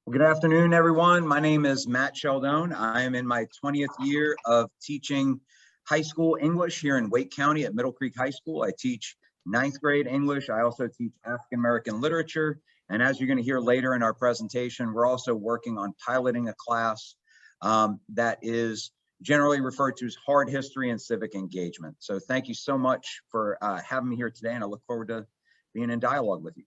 Well, good afternoon, everyone. My name is Matt Scialdone. I am in my 20th year of teaching high school English here in Wake County at Middle Creek High School. I teach 9th grade English. I also teach African American literature. And as you're going to hear later in our presentation, we're also working on piloting a class that is generally referred to as hard history and civic engagement. So thank you so much for having me here today, and I look forward to being in dialogue with you.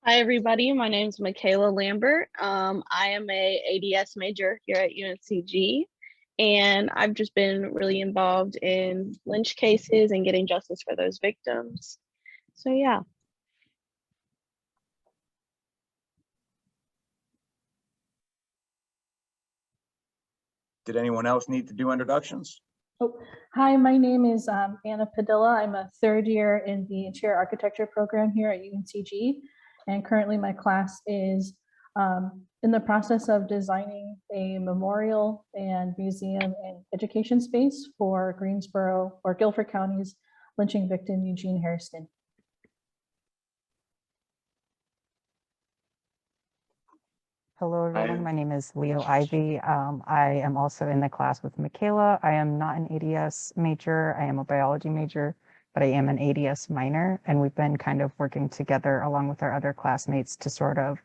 Hi, everybody. My name is Mikhaila Lambert. I am a ADS major here at UNCG, and I've just been really involved in lynch cases and getting justice for those victims. So, yeah. Did anyone else need to do introductions? Oh, hi, my name is Anna Padilla. I'm a third year in the Interior Architecture program here at UNCG. And currently my class is in the process of designing a memorial and museum and education space for Greensboro or Guilford County's lynching victim, Eugene Hairston. Hello, everyone. My name is Ivey. I am also in the class with Mikhaila. I am not an ADS major. I am a biology major, but I am an ADS minor, and we've been kind of working together along with our other classmates to sort of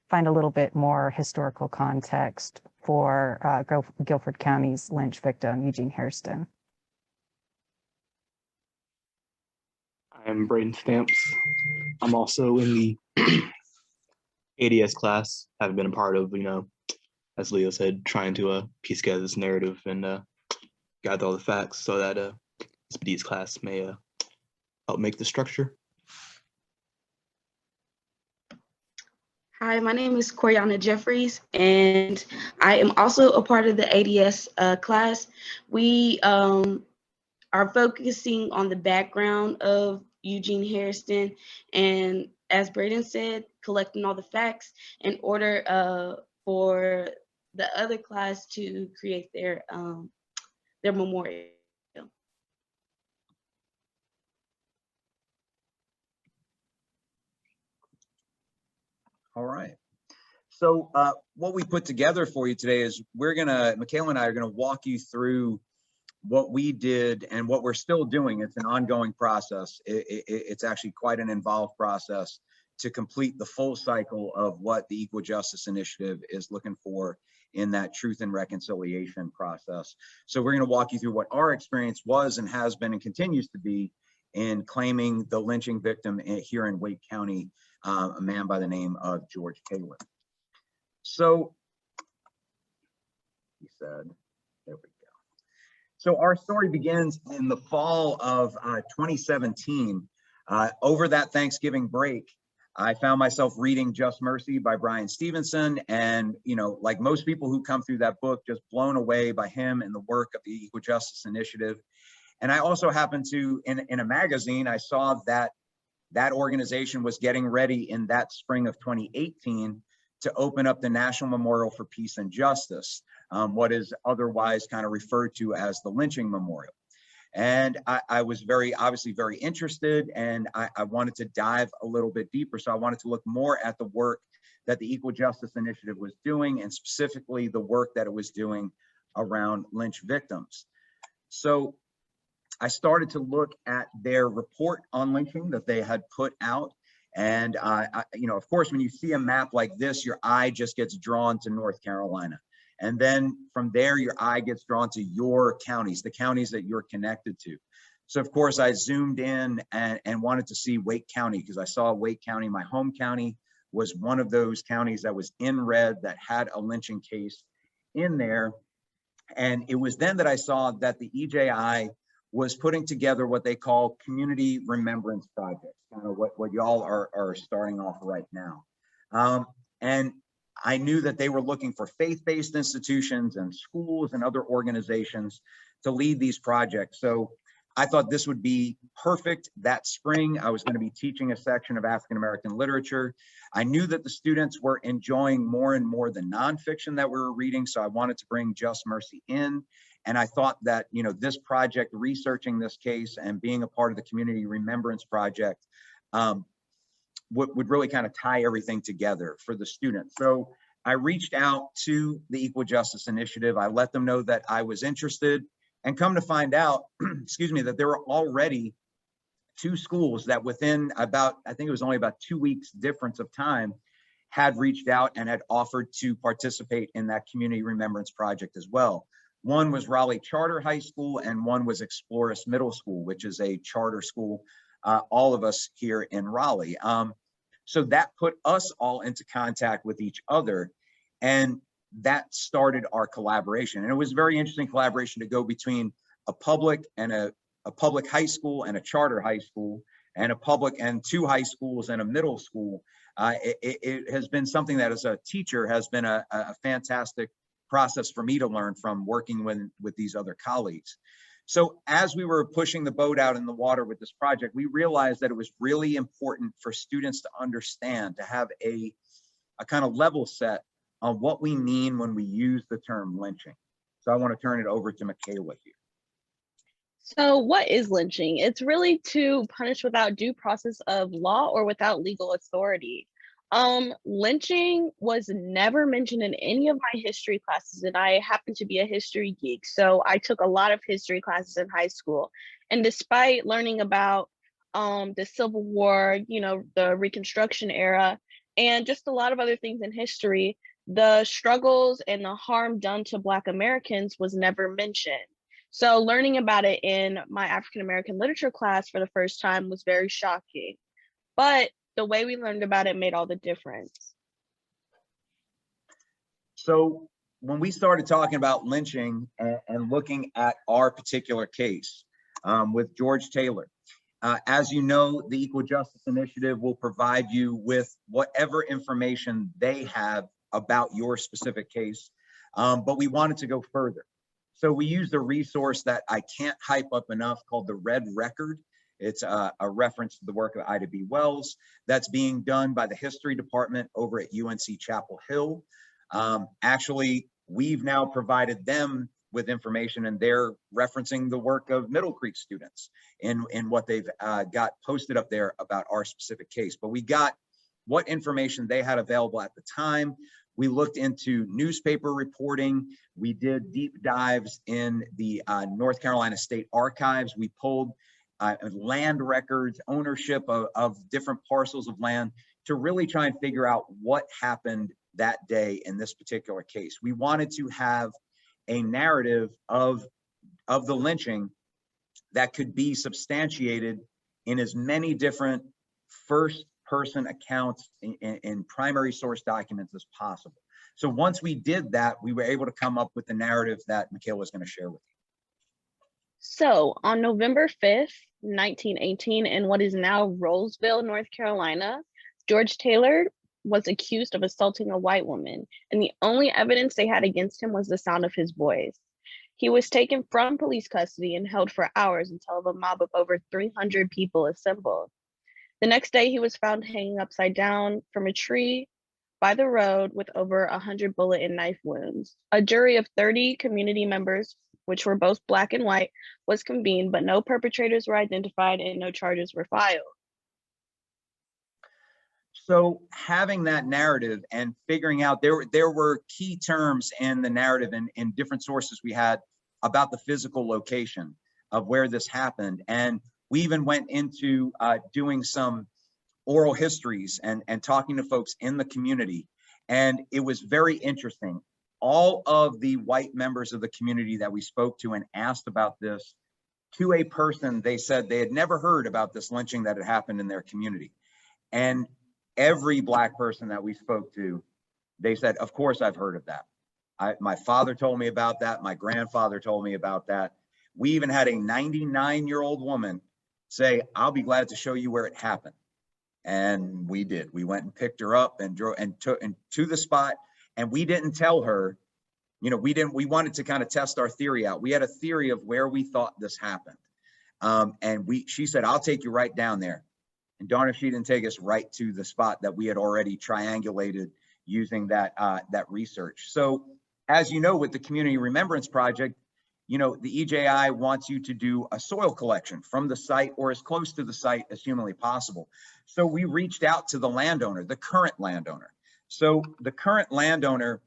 find a little bit more historical context for Guilford County's lynch victim, Eugene Hairston. I'm Braden Stamps. I'm also in the ADS class. I've been a part of, as Leo said, trying to piece together this narrative and gather all the facts so that this class may help make the structure. Hi, my name is Coryanna Jefferies, and I am also a part of the ADS class. We are focusing on the background of Eugene Hairston, and as Braden said, collecting all the facts in order for the other class to create their memorial. All right. So what we put together for you today is Mikhaila and I are gonna walk you through what we did and what we're still doing. It's an ongoing process. It's actually quite an involved process to complete the full cycle of what the Equal Justice Initiative is looking for in that truth and reconciliation process. So we're gonna walk you through what our experience was and has been and continues to be in claiming the lynching victim here in Wake County, a man by the name of George Taylor. So he said, there we go. So our story begins in the fall of 2017. Over that Thanksgiving break, I found myself reading Just Mercy by Bryan Stevenson, and like most people who come through that book, just blown away by him and the work of the Equal Justice Initiative. And I also happened to, in a magazine, I saw that that organization was getting ready in that spring of 2018 to open up the National Memorial for Peace and Justice, what is otherwise kind of referred to as the Lynching Memorial. And I was obviously very interested, and I wanted to dive a little bit deeper. So I wanted to look more at the work that the Equal Justice Initiative was doing, and specifically the work that it was doing around lynch victims. So I started to look at their report on lynching that they had put out. And, of course, when you see a map like this, your eye just gets drawn to North Carolina. And then from there, your eye gets drawn to your counties, the counties that you're connected to. So, of course, I zoomed in and wanted to see Wake County, because I saw Wake County, my home county, was one of those counties that was in red that had a lynching case in there. And it was then that I saw that the EJI was putting together what they call community remembrance projects, kind of what y'all are starting off right now. And I knew that they were looking for faith-based institutions and schools and other organizations to lead these projects. So I thought this would be perfect. That spring, I was going to be teaching a section of African American literature. I knew that the students were enjoying more and more the nonfiction that we were reading, so I wanted to bring Just Mercy in. And I thought that, this project, researching this case and being a part of the Community Remembrance Project, would really kind of tie everything together for the students. So I reached out to the Equal Justice Initiative. I let them know that I was interested, and come to find out, excuse me, that there were already 2 schools that within about, I think it was only about 2 weeks difference of time, had reached out and had offered to participate in that community remembrance project as well. One was Raleigh Charter High School, and one was Exploris Middle School, which is a charter school, all of us here in Raleigh. So that put us all into contact with each other, and that started our collaboration. And it was a very interesting collaboration to go between a public and a public high school and a charter high school, and a public and 2 high schools and a middle school. It has been something that as a teacher has been a fantastic process for me to learn from, working with these other colleagues. So as we were pushing the boat out in the water with this project, we realized that it was really important for students to understand, to have a kind of level set on what we mean when we use the term lynching. So I want to turn it over to Mikhaila here. So what is lynching? It's really to punish without due process of law or without legal authority. Lynching was never mentioned in any of my history classes, and I happen to be a history geek. So I took a lot of history classes in high school. And despite learning about the Civil War, you know, the Reconstruction era, and just a lot of other things in history, the struggles and the harm done to Black Americans was never mentioned. So learning about it in my African American literature class for the first time was very shocking. But the way we learned about it made all the difference. So when we started talking about lynching and looking at our particular case with George Taylor, as you know, the Equal Justice Initiative will provide you with whatever information they have about your specific case, but we wanted to go further. So we used a resource that I can't hype up enough called the Red Record. It's a reference to the work of Ida B. Wells that's being done by the history department over at UNC Chapel Hill. Actually, we've now provided them with information, and they're referencing the work of Middle Creek students in what they've got posted up there about our specific case. But we got what information they had available at the time. We looked into newspaper reporting. We did deep dives in the North Carolina State Archives. We pulled land records, ownership of different parcels of land, to really try and figure out what happened that day in this particular case. We wanted to have a narrative of the lynching that could be substantiated in as many different first-person accounts in primary source documents as possible. So once we did that, we were able to come up with the narrative that Mikhaila is going to share with you. So on November 5th, 1918, in what is now Roseville, North Carolina, George Taylor was accused of assaulting a white woman, and the only evidence they had against him was the sound of his voice. He was taken from police custody and held for hours until the mob of over 300 people assembled. The next day, he was found hanging upside down from a tree by the road with over 100 bullet and knife wounds. A jury of 30 community members, which were both Black and white, was convened, but no perpetrators were identified and no charges were filed. So having that narrative and figuring out, there were key terms in the narrative and in different sources we had about the physical location of where this happened. And we even went into doing some oral histories and talking to folks in the community. And it was very interesting. All of the white members of the community that we spoke to and asked about this, to a person, they said they had never heard about this lynching that had happened in their community. And every Black person that we spoke to, they said, of course I've heard of that. My father told me about that. My grandfather told me about that. We even had a 99-year-old woman say, I'll be glad to show you where it happened. And we did. We went and picked her up and drove and took to the spot. And we didn't tell her, you know, we wanted to kind of test our theory out. We had a theory of where we thought this happened. And she said, I'll take you right down there. And darn if she didn't take us right to the spot that we had already triangulated using that research. So as you know, with the Community Remembrance Project, you know, the EJI wants you to do a soil collection from the site or as close to the site as humanly possible. So we reached out to the landowner, the current landowner. So the current landowner,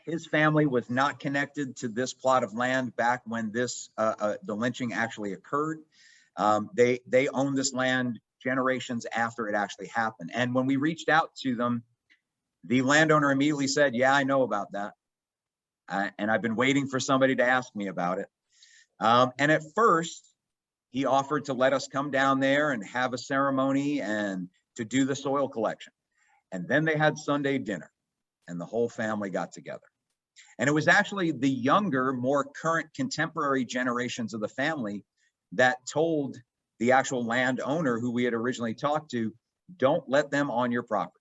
his family was not connected to this plot of land back when this the lynching actually occurred. They owned this land generations after it actually happened. And when we reached out to them, the landowner immediately said, yeah, I know about that. And I've been waiting for somebody to ask me about it. And at first, he offered to let us come down there and have a ceremony and to do the soil collection. And then they had Sunday dinner and the whole family got together. And it was actually the younger, more current contemporary generations of the family that told the actual landowner who we had originally talked to, don't let them on your property.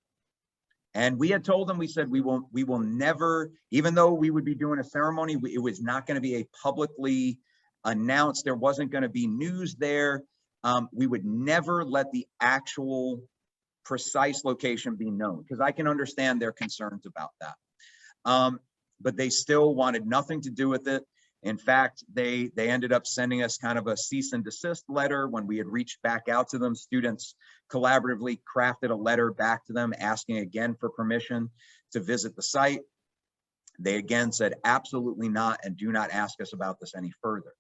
And we had told them, we said, we will never, even though we would be doing a ceremony, it was not going to be a publicly announced, there wasn't going to be news there. We would never let the actual precise location be known, because I can understand their concerns about that. But they still wanted nothing to do with it. In fact, they ended up sending us kind of a cease and desist letter when we had reached back out to them. Students collaboratively crafted a letter back to them asking again for permission to visit the site. They again said, absolutely not, and do not ask us about this any further.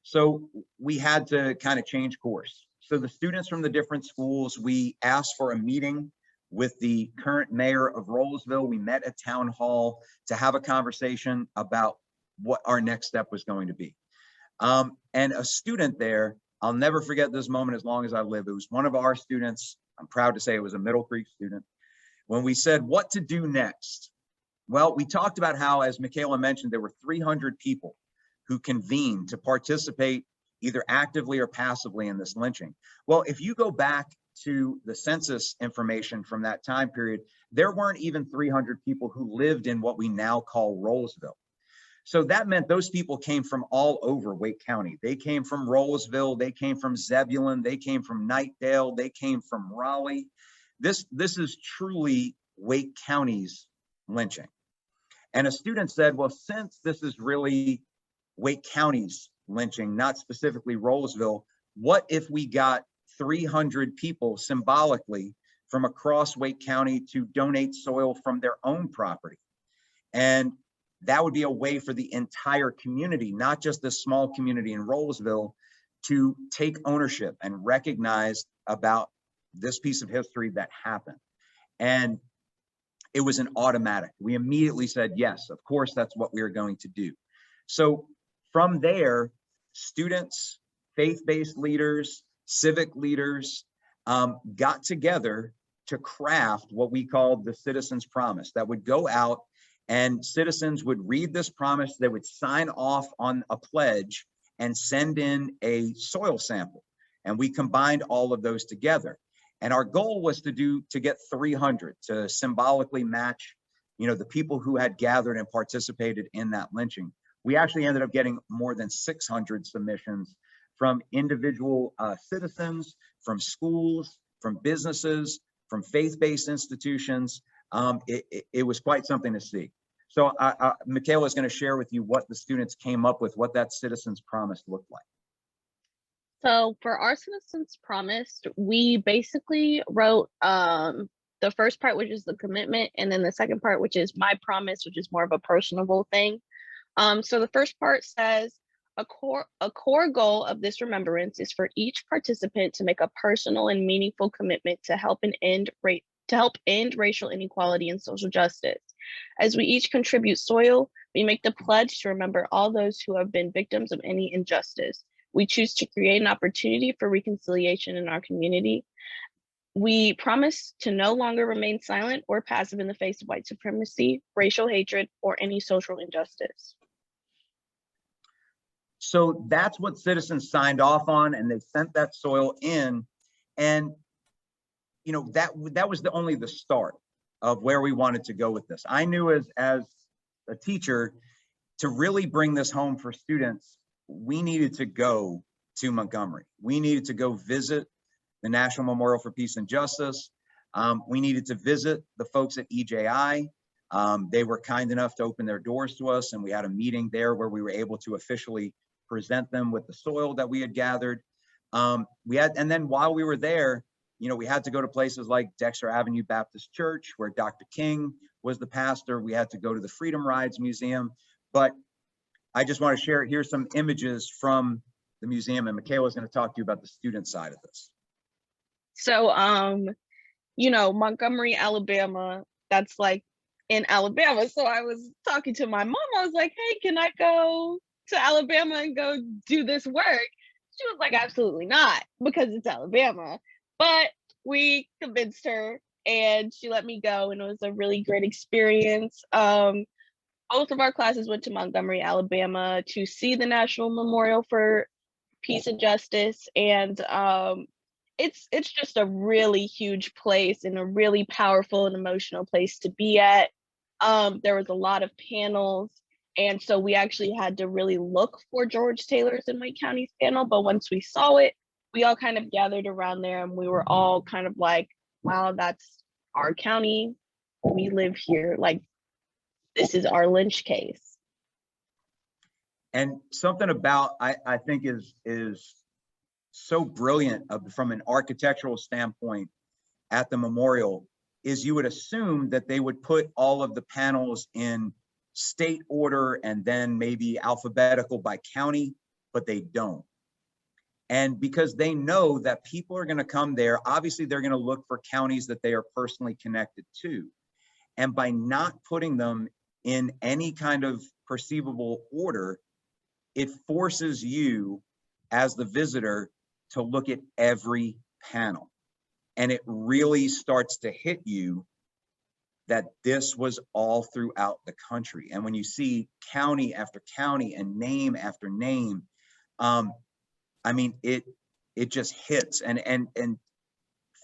So we had to kind of change course. So the students from the different schools, we asked for a meeting with the current mayor of Roseville. We met at town hall to have a conversation about what our next step was going to be. And a student there, I'll never forget this moment as long as I live. It was one of our students. I'm proud to say it was a Middle Creek student. When we said what to do next, well, we talked about how, as Mikhaila mentioned, there were 300 people who convened to participate either actively or passively in this lynching. Well, if you go back to the census information from that time period, there weren't even 300 people who lived in what we now call Roseville. So that meant those people came from all over Wake County. They came from Roseville, they came from Zebulon, they came from Knightdale, they came from Raleigh. This is truly Wake County's lynching. And a student said, well, since this is really Wake County's lynching, not specifically Roseville, what if we got 300 people symbolically from across Wake County to donate soil from their own property? And that would be a way for the entire community, not just this small community in Roseville, to take ownership and recognize about this piece of history that happened. And it was an automatic. We immediately said, yes, of course, that's what we are going to do. So from there, students, faith-based leaders, civic leaders got together to craft what we called the Citizens' Promise that would go out, and citizens would read this promise. They would sign off on a pledge and send in a soil sample. And we combined all of those together. And our goal was to get 300 to symbolically match, you know, the people who had gathered and participated in that lynching. We actually ended up getting more than 600 submissions from individual citizens, from schools, from businesses, from faith-based institutions. It was quite something to see. So Mikhaila is going to share with you what the students came up with, what that Citizens' Promise looked like. So for our Citizens' Promise, we basically wrote the first part, which is the commitment, and then the second part, which is my promise, which is more of a personable thing. So the first part says, a core goal of this remembrance is for each participant to make a personal and meaningful commitment to help end racial inequality and social justice. As we each contribute soil, we make the pledge to remember all those who have been victims of any injustice. We choose to create an opportunity for reconciliation in our community. We promise to no longer remain silent or passive in the face of white supremacy, racial hatred, or any social injustice. So that's what citizens signed off on, and they sent that soil in. And you know, that was only the start of where we wanted to go with this. I knew as a teacher, to really bring this home for students, we needed to go to Montgomery. We needed to go visit the National Memorial for Peace and Justice. We needed to visit the folks at EJI. They were kind enough to open their doors to us, and we had a meeting there where we were able to officially present them with the soil that we had gathered. And then while we were there, you know, we had to go to places like Dexter Avenue Baptist Church, where Dr. King was the pastor. We had to go to the Freedom Rides Museum. But I just want to share, here's some images from the museum, and Mikhaila is going to talk to you about the student side of this. So, you know, Montgomery, Alabama, that's like in Alabama. So I was talking to my mom. I was like, hey, can I go to Alabama and go do this work? She was like, absolutely not, because it's Alabama. But we convinced her and she let me go, and it was a really great experience. Both of our classes went to Montgomery, Alabama to see the National Memorial for Peace and Justice. And it's just a really huge place and a really powerful and emotional place to be at. There was a lot of panels. And so we actually had to really look for George Taylor's and Wake County's panel. But once we saw it, we all kind of gathered around there and we were all kind of like, wow, that's our county. We live here. Like, this is our Lynch case. And something about, I think is so brilliant from an architectural standpoint at the memorial is you would assume that they would put all of the panels in state order and then maybe alphabetical by county, but they don't. And because they know that people are going to come there, obviously they're going to look for counties that they are personally connected to. And by not putting them in any kind of perceivable order, it forces you as the visitor to look at every panel. And it really starts to hit you that this was all throughout the country. And when you see county after county and name after name, I mean, it just hits. And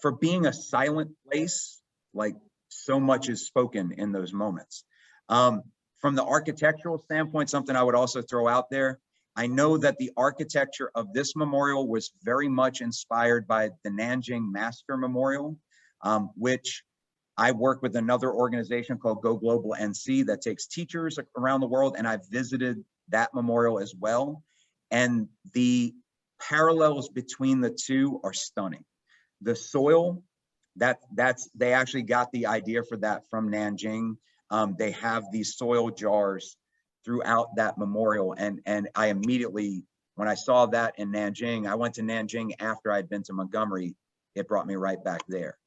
for being a silent place, like, so much is spoken in those moments. From the architectural standpoint, something I would also throw out there, I know that the architecture of this memorial was very much inspired by the Nanjing Massacre Memorial, which I work with another organization called Go Global NC that takes teachers around the world, and I've visited that memorial as well. And the parallels between the two are stunning. The soil, they actually got the idea for that from Nanjing. They have these soil jars throughout that memorial. And I immediately, when I saw that in Nanjing, I went to Nanjing after I'd been to Montgomery. It brought me right back there.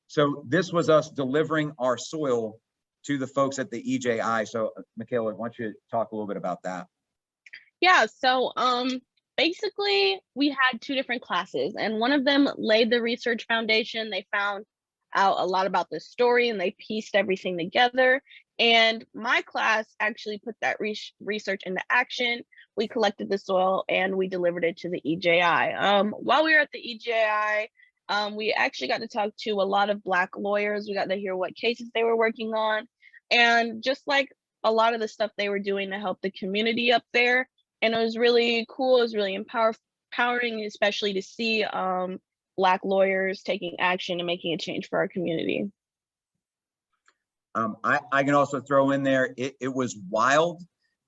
So this was us delivering our soil to the folks at the EJI. So Mikhaila, why don't you talk a little bit about that? Yeah, so basically we had two different classes, and one of them laid the research foundation. They found out a lot about the story and they pieced everything together. And my class actually put that research into action. We collected the soil and we delivered it to the EJI. While we were at the EJI, we actually got to talk to a lot of Black lawyers. We got to hear what cases they were working on, and just like a lot of the stuff they were doing to help the community up there. And it was really cool. It was really empowering, especially to see Black lawyers taking action and making a change for our community. I can also throw in there, it was wild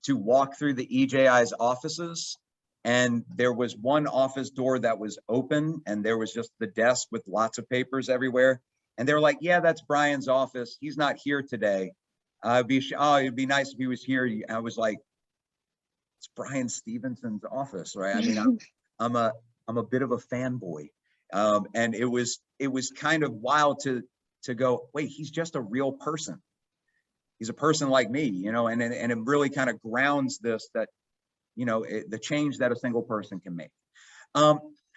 to walk through the EJI's offices, and there was one office door that was open and there was just the desk with lots of papers everywhere. And they were like, yeah, that's Brian's office. He's not here today. It'd be nice if he was here. I was like, it's Brian Stevenson's office, right? I mean, I'm a bit of a fanboy. And it was kind of wild to go, wait, he's just a real person. He's a person like me, you know, and it really kind of grounds this, that, you know, the change that a single person can make.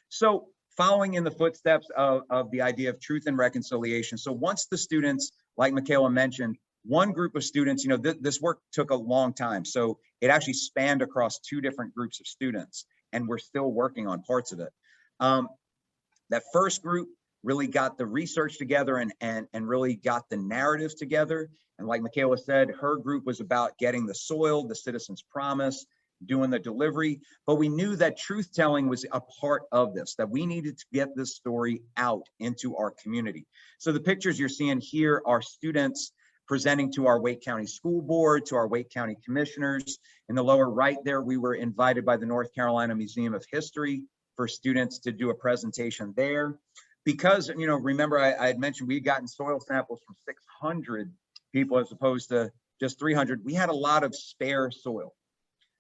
So following in the footsteps of the idea of truth and reconciliation. So once the students, like Mikhaila mentioned, one group of students, you know, this work took a long time. So it actually spanned across two different groups of students, and we're still working on parts of it. That first group really got the research together and really got the narrative together. And like Mikhaila said, her group was about getting the soil, the citizen's promise, doing the delivery. But we knew that truth telling was a part of this, that we needed to get this story out into our community. So the pictures you're seeing here are students presenting to our Wake County School Board, to our Wake County commissioners. In the lower right there, we were invited by the North Carolina Museum of History for students to do a presentation there. Because, you know, remember I had mentioned we'd gotten soil samples from 600 people as opposed to just 300. We had a lot of spare soil.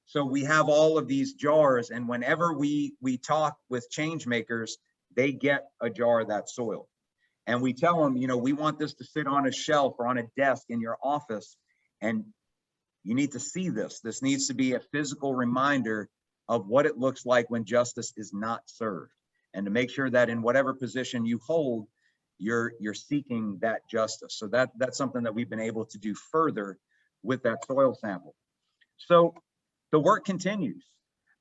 So we have all of these jars, and whenever we talk with change makers, they get a jar of that soil. And we tell them, you know, we want this to sit on a shelf or on a desk in your office, and you need to see this. This needs to be a physical reminder of what it looks like when justice is not served, and to make sure that in whatever position you hold, you're seeking that justice. So that's something that we've been able to do further with that soil sample. So the work continues.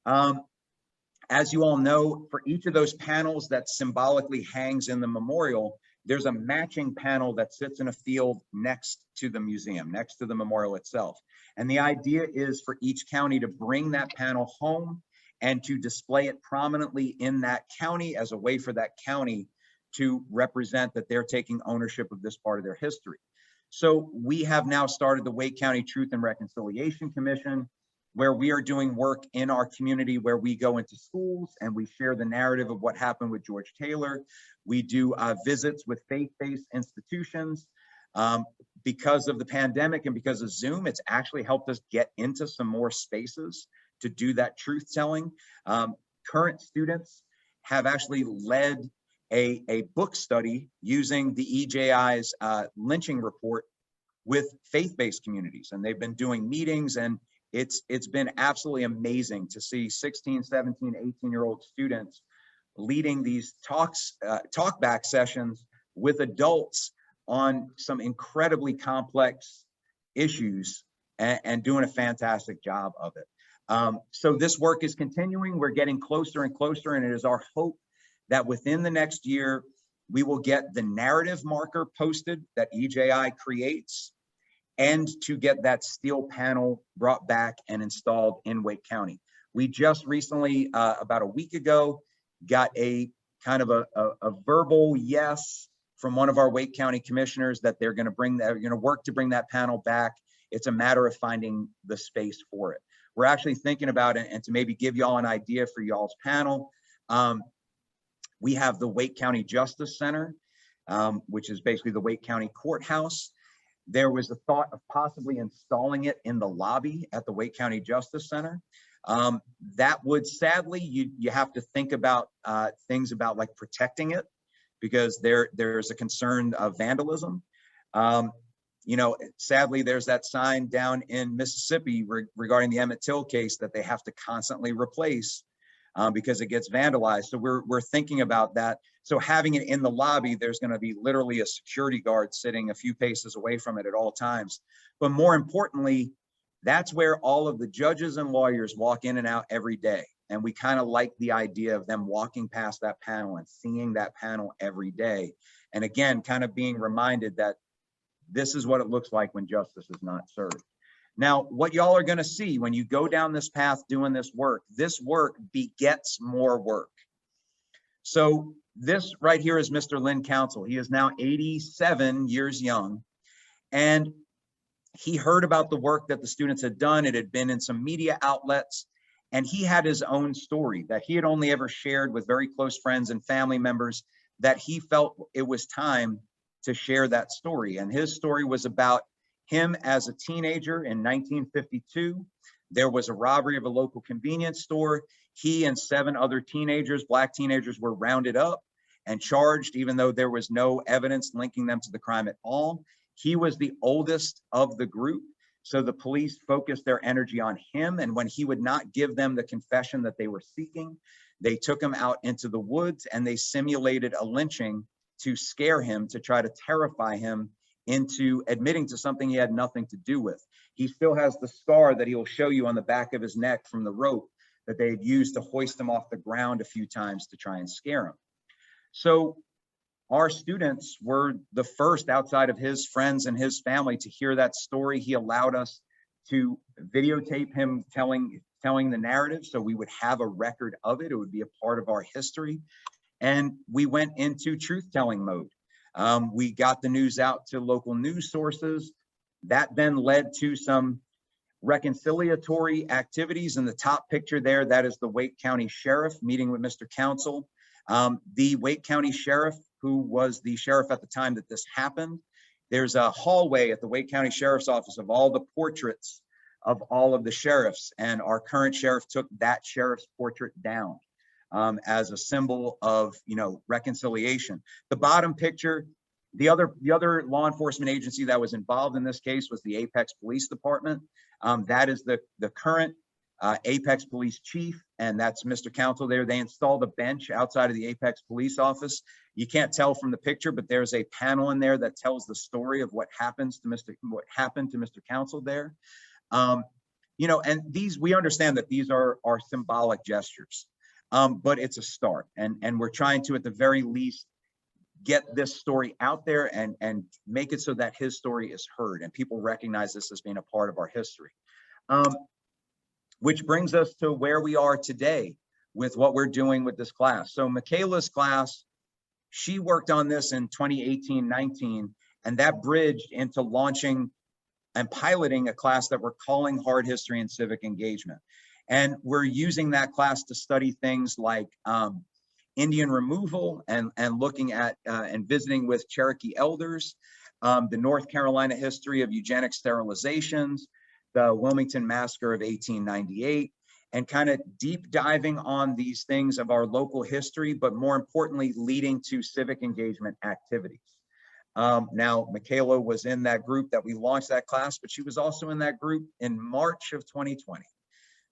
As you all know, for each of those panels that symbolically hangs in the memorial, there's a matching panel that sits in a field next to the museum, next to the memorial itself. And the idea is for each county to bring that panel home and to display it prominently in that county as a way for that county to represent that they're taking ownership of this part of their history. So we have now started the Wake County Truth and Reconciliation Commission, where we are doing work in our community, where we go into schools and we share the narrative of what happened with George Taylor. We do visits with faith-based institutions. Because of the pandemic and because of Zoom, it's actually helped us get into some more spaces to do that truth telling. Current students have actually led a book study using the EJI's lynching report with faith-based communities. And they've been doing meetings, and it's been absolutely amazing to see 16, 17, 18-year-old students leading these talk-back sessions with adults on some incredibly complex issues and doing a fantastic job of it. So this work is continuing. We're getting closer and closer, and it is our hope that within the next year, we will get the narrative marker posted that EJI creates, and to get that steel panel brought back and installed in Wake County. We just recently, about a week ago, got a kind of a verbal yes from one of our Wake County commissioners that they're going to work to bring that panel back. It's a matter of finding the space for it. We're actually thinking about it, and to maybe give y'all an idea for y'all's panel, we have the Wake County Justice Center, which is basically the Wake County Courthouse. There was a thought of possibly installing it in the lobby at the Wake County Justice Center. That would, sadly, you have to think about things about like protecting it, because there's a concern of vandalism. You know, sadly, there's that sign down in Mississippi regarding the Emmett Till case that they have to constantly replace because it gets vandalized. So we're thinking about that. So having it in the lobby, there's going to be literally a security guard sitting a few paces away from it at all times. But more importantly, that's where all of the judges and lawyers walk in and out every day. And we kind of like the idea of them walking past that panel and seeing that panel every day. And again, kind of being reminded that this is what it looks like when justice is not served. Now, what y'all are going to see when you go down this path doing this work begets more work. So this right here is Mr. Lynn Council. He is now 87 years young, and he heard about the work that the students had done. It had been in some media outlets, and he had his own story that he had only ever shared with very close friends and family members, that he felt it was time to share that story. And his story was about him as a teenager in 1952. There was a robbery of a local convenience store. He and 7 other teenagers, Black teenagers, were rounded up and charged, even though there was no evidence linking them to the crime at all. He was the oldest of the group, so the police focused their energy on him. And when he would not give them the confession that they were seeking, they took him out into the woods and they simulated a lynching to scare him, to try to terrify him into admitting to something he had nothing to do with. He still has the scar that he will show you on the back of his neck from the rope that they had used to hoist him off the ground a few times to try and scare him. So our students were the first outside of his friends and his family to hear that story. He allowed us to videotape him telling the narrative, so we would have a record of it. It would be a part of our history. And we went into truth-telling mode. We got the news out to local news sources. That then led to some reconciliatory activities. In the top picture there, that is the Wake County Sheriff meeting with Mr. Council. The Wake County Sheriff, who was the sheriff at the time that this happened, there's a hallway at the Wake County Sheriff's Office of all the portraits of all of the sheriffs, and our current sheriff took that sheriff's portrait down as a symbol of, you know, reconciliation. The bottom picture, the other law enforcement agency that was involved in this case was the Apex Police Department. That is the current Apex Police Chief, and that's Mr. Council there. They installed a bench outside of the Apex Police office. You can't tell from the picture, but there's a panel in there that tells the story of what happened to Mr. Council there. You know, and we understand that these are symbolic gestures, but it's a start, and we're trying to, at the very least, get this story out there and make it so that his story is heard and people recognize this as being a part of our history. Which brings us to where we are today with what we're doing with this class. So Mikhaila's class, she worked on this in 2018-19, and that bridged into launching and piloting a class that we're calling Hard History and Civic Engagement. And we're using that class to study things like Indian removal and looking at and visiting with Cherokee elders, the North Carolina history of eugenic sterilizations, the Wilmington Massacre of 1898, and kind of deep diving on these things of our local history, but more importantly, leading to civic engagement activities. Now, Mikhaila was in that group that we launched that class, but she was also in that group in March of 2020.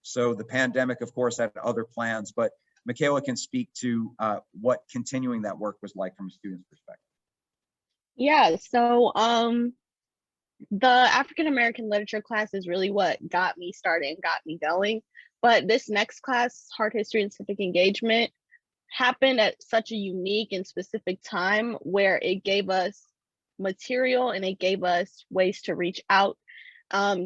So the pandemic, of course, had other plans, but Mikhaila can speak to what continuing that work was like from a student's perspective. Yeah, so the African American literature class is really what got me started and got me going. But this next class, Hard History and Civic Engagement, happened at such a unique and specific time where it gave us material and it gave us ways to reach out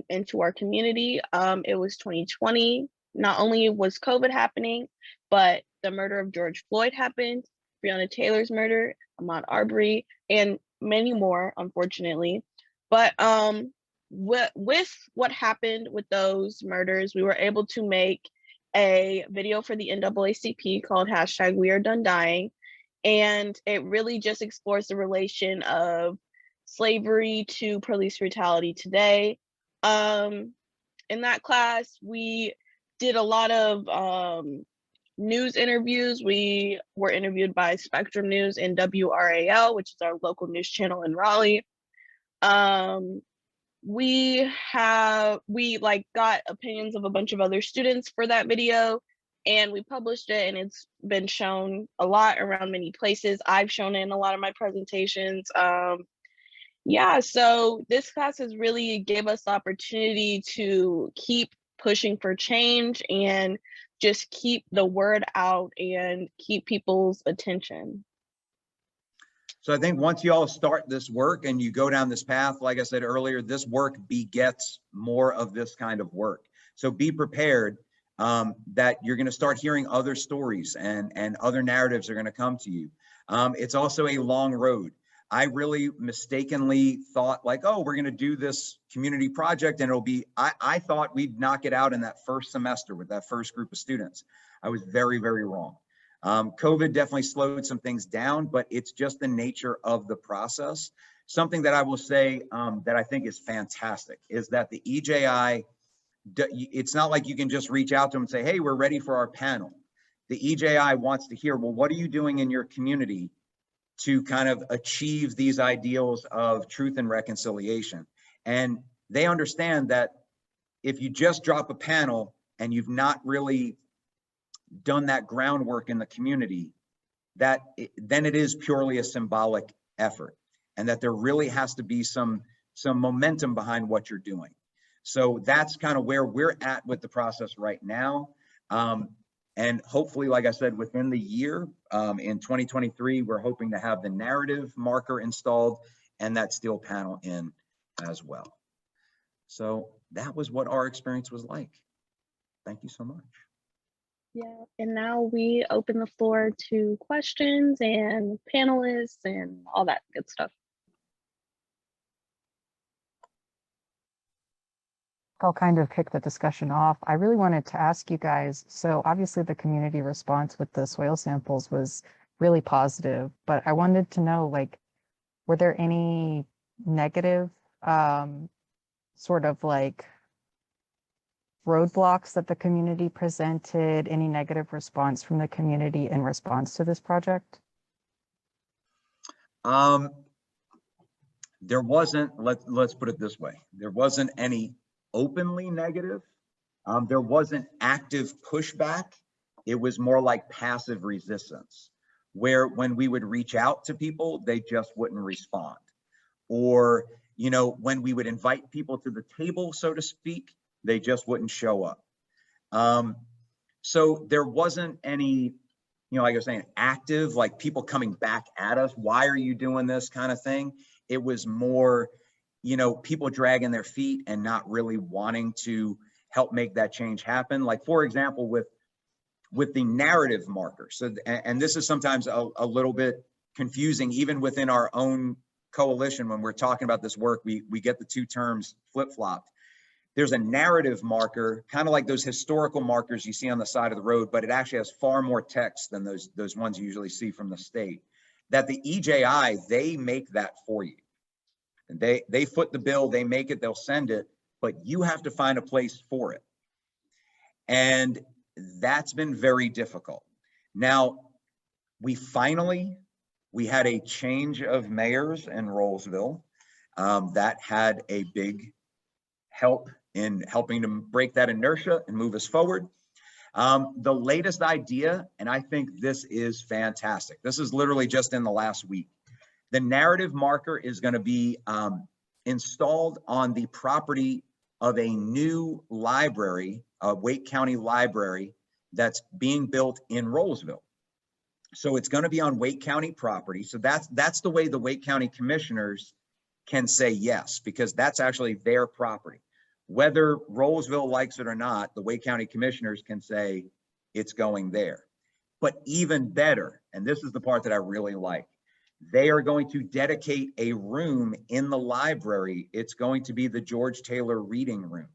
into our community. It was 2020. Not only was COVID happening, but the murder of George Floyd happened, Breonna Taylor's murder, Ahmaud Arbery, and many more, unfortunately. But with what happened with those murders, we were able to make a video for the NAACP called #WeAreDoneDying. And it really just explores the relation of slavery to police brutality today. In that class, we did a lot of news interviews. We were interviewed by Spectrum News and WRAL, which is our local news channel in Raleigh. We got opinions of a bunch of other students for that video, and we published it, and it's been shown a lot around many places. I've shown it in a lot of my presentations. Yeah, so this class has really gave us the opportunity to keep pushing for change and just keep the word out and keep people's attention. So I think once you all start this work and you go down this path, like I said earlier, this work begets more of this kind of work. So be prepared that you're going to start hearing other stories and other narratives are going to come to you. It's also a long road. I really mistakenly thought like, oh, we're going to do this community project and it'll be, I thought we'd knock it out in that first semester with that first group of students. I was very, very wrong. COVID definitely slowed some things down, but it's just the nature of the process. Something that I will say that I think is fantastic is that the EJI, it's not like you can just reach out to them and say, hey, we're ready for our panel. The EJI wants to hear, well, what are you doing in your community to kind of achieve these ideals of truth and reconciliation? And they understand that if you just drop a panel and you've not really done that groundwork in the community, then it is purely a symbolic effort, and that there really has to be some momentum behind what you're doing. So that's kind of where we're at with the process right now. And hopefully, like I said, within the year, in 2023, we're hoping to have the narrative marker installed and that steel panel in as well. So that was what our experience was like. Thank you so much. Yeah, and now we open the floor to questions and panelists and all that good stuff. I'll kind of kick the discussion off. I really wanted to ask you guys, so obviously the community response with the soil samples was really positive, but I wanted to know, like, were there any negative sort of like roadblocks that the community presented, any negative response from the community in response to this project? There wasn't, let's put it this way. There wasn't any openly negative. There wasn't active pushback. It was more like passive resistance, where when we would reach out to people, they just wouldn't respond. Or, you know, when we would invite people to the table, so to speak, they just wouldn't show up. So there wasn't any, you know, like I was saying, active, like people coming back at us, why are you doing this kind of thing? It was more, you know, people dragging their feet and not really wanting to help make that change happen. Like, for example, with the narrative marker. So, and this is sometimes a little bit confusing, even within our own coalition, when we're talking about this work, we get the two terms flip-flopped. There's a narrative marker, kind of like those historical markers you see on the side of the road, but it actually has far more text than those ones you usually see from the state. That the EJI, they make that for you. And they foot the bill, they make it, they'll send it, but you have to find a place for it. And that's been very difficult. Now, we had a change of mayors in Roseville. That had a big help in helping to break that inertia and move us forward. The latest idea, and I think this is fantastic. This is literally just in the last week. The narrative marker is going to be installed on the property of a new library, a Wake County library that's being built in Roseville. So it's going to be on Wake County property. So that's the way the Wake County commissioners can say yes, because that's actually their property. Whether Roseville likes it or not, the Wake County commissioners can say it's going there. But even better, and this is the part that I really like, they are going to dedicate a room in the library. It's going to be the George Taylor Reading Room.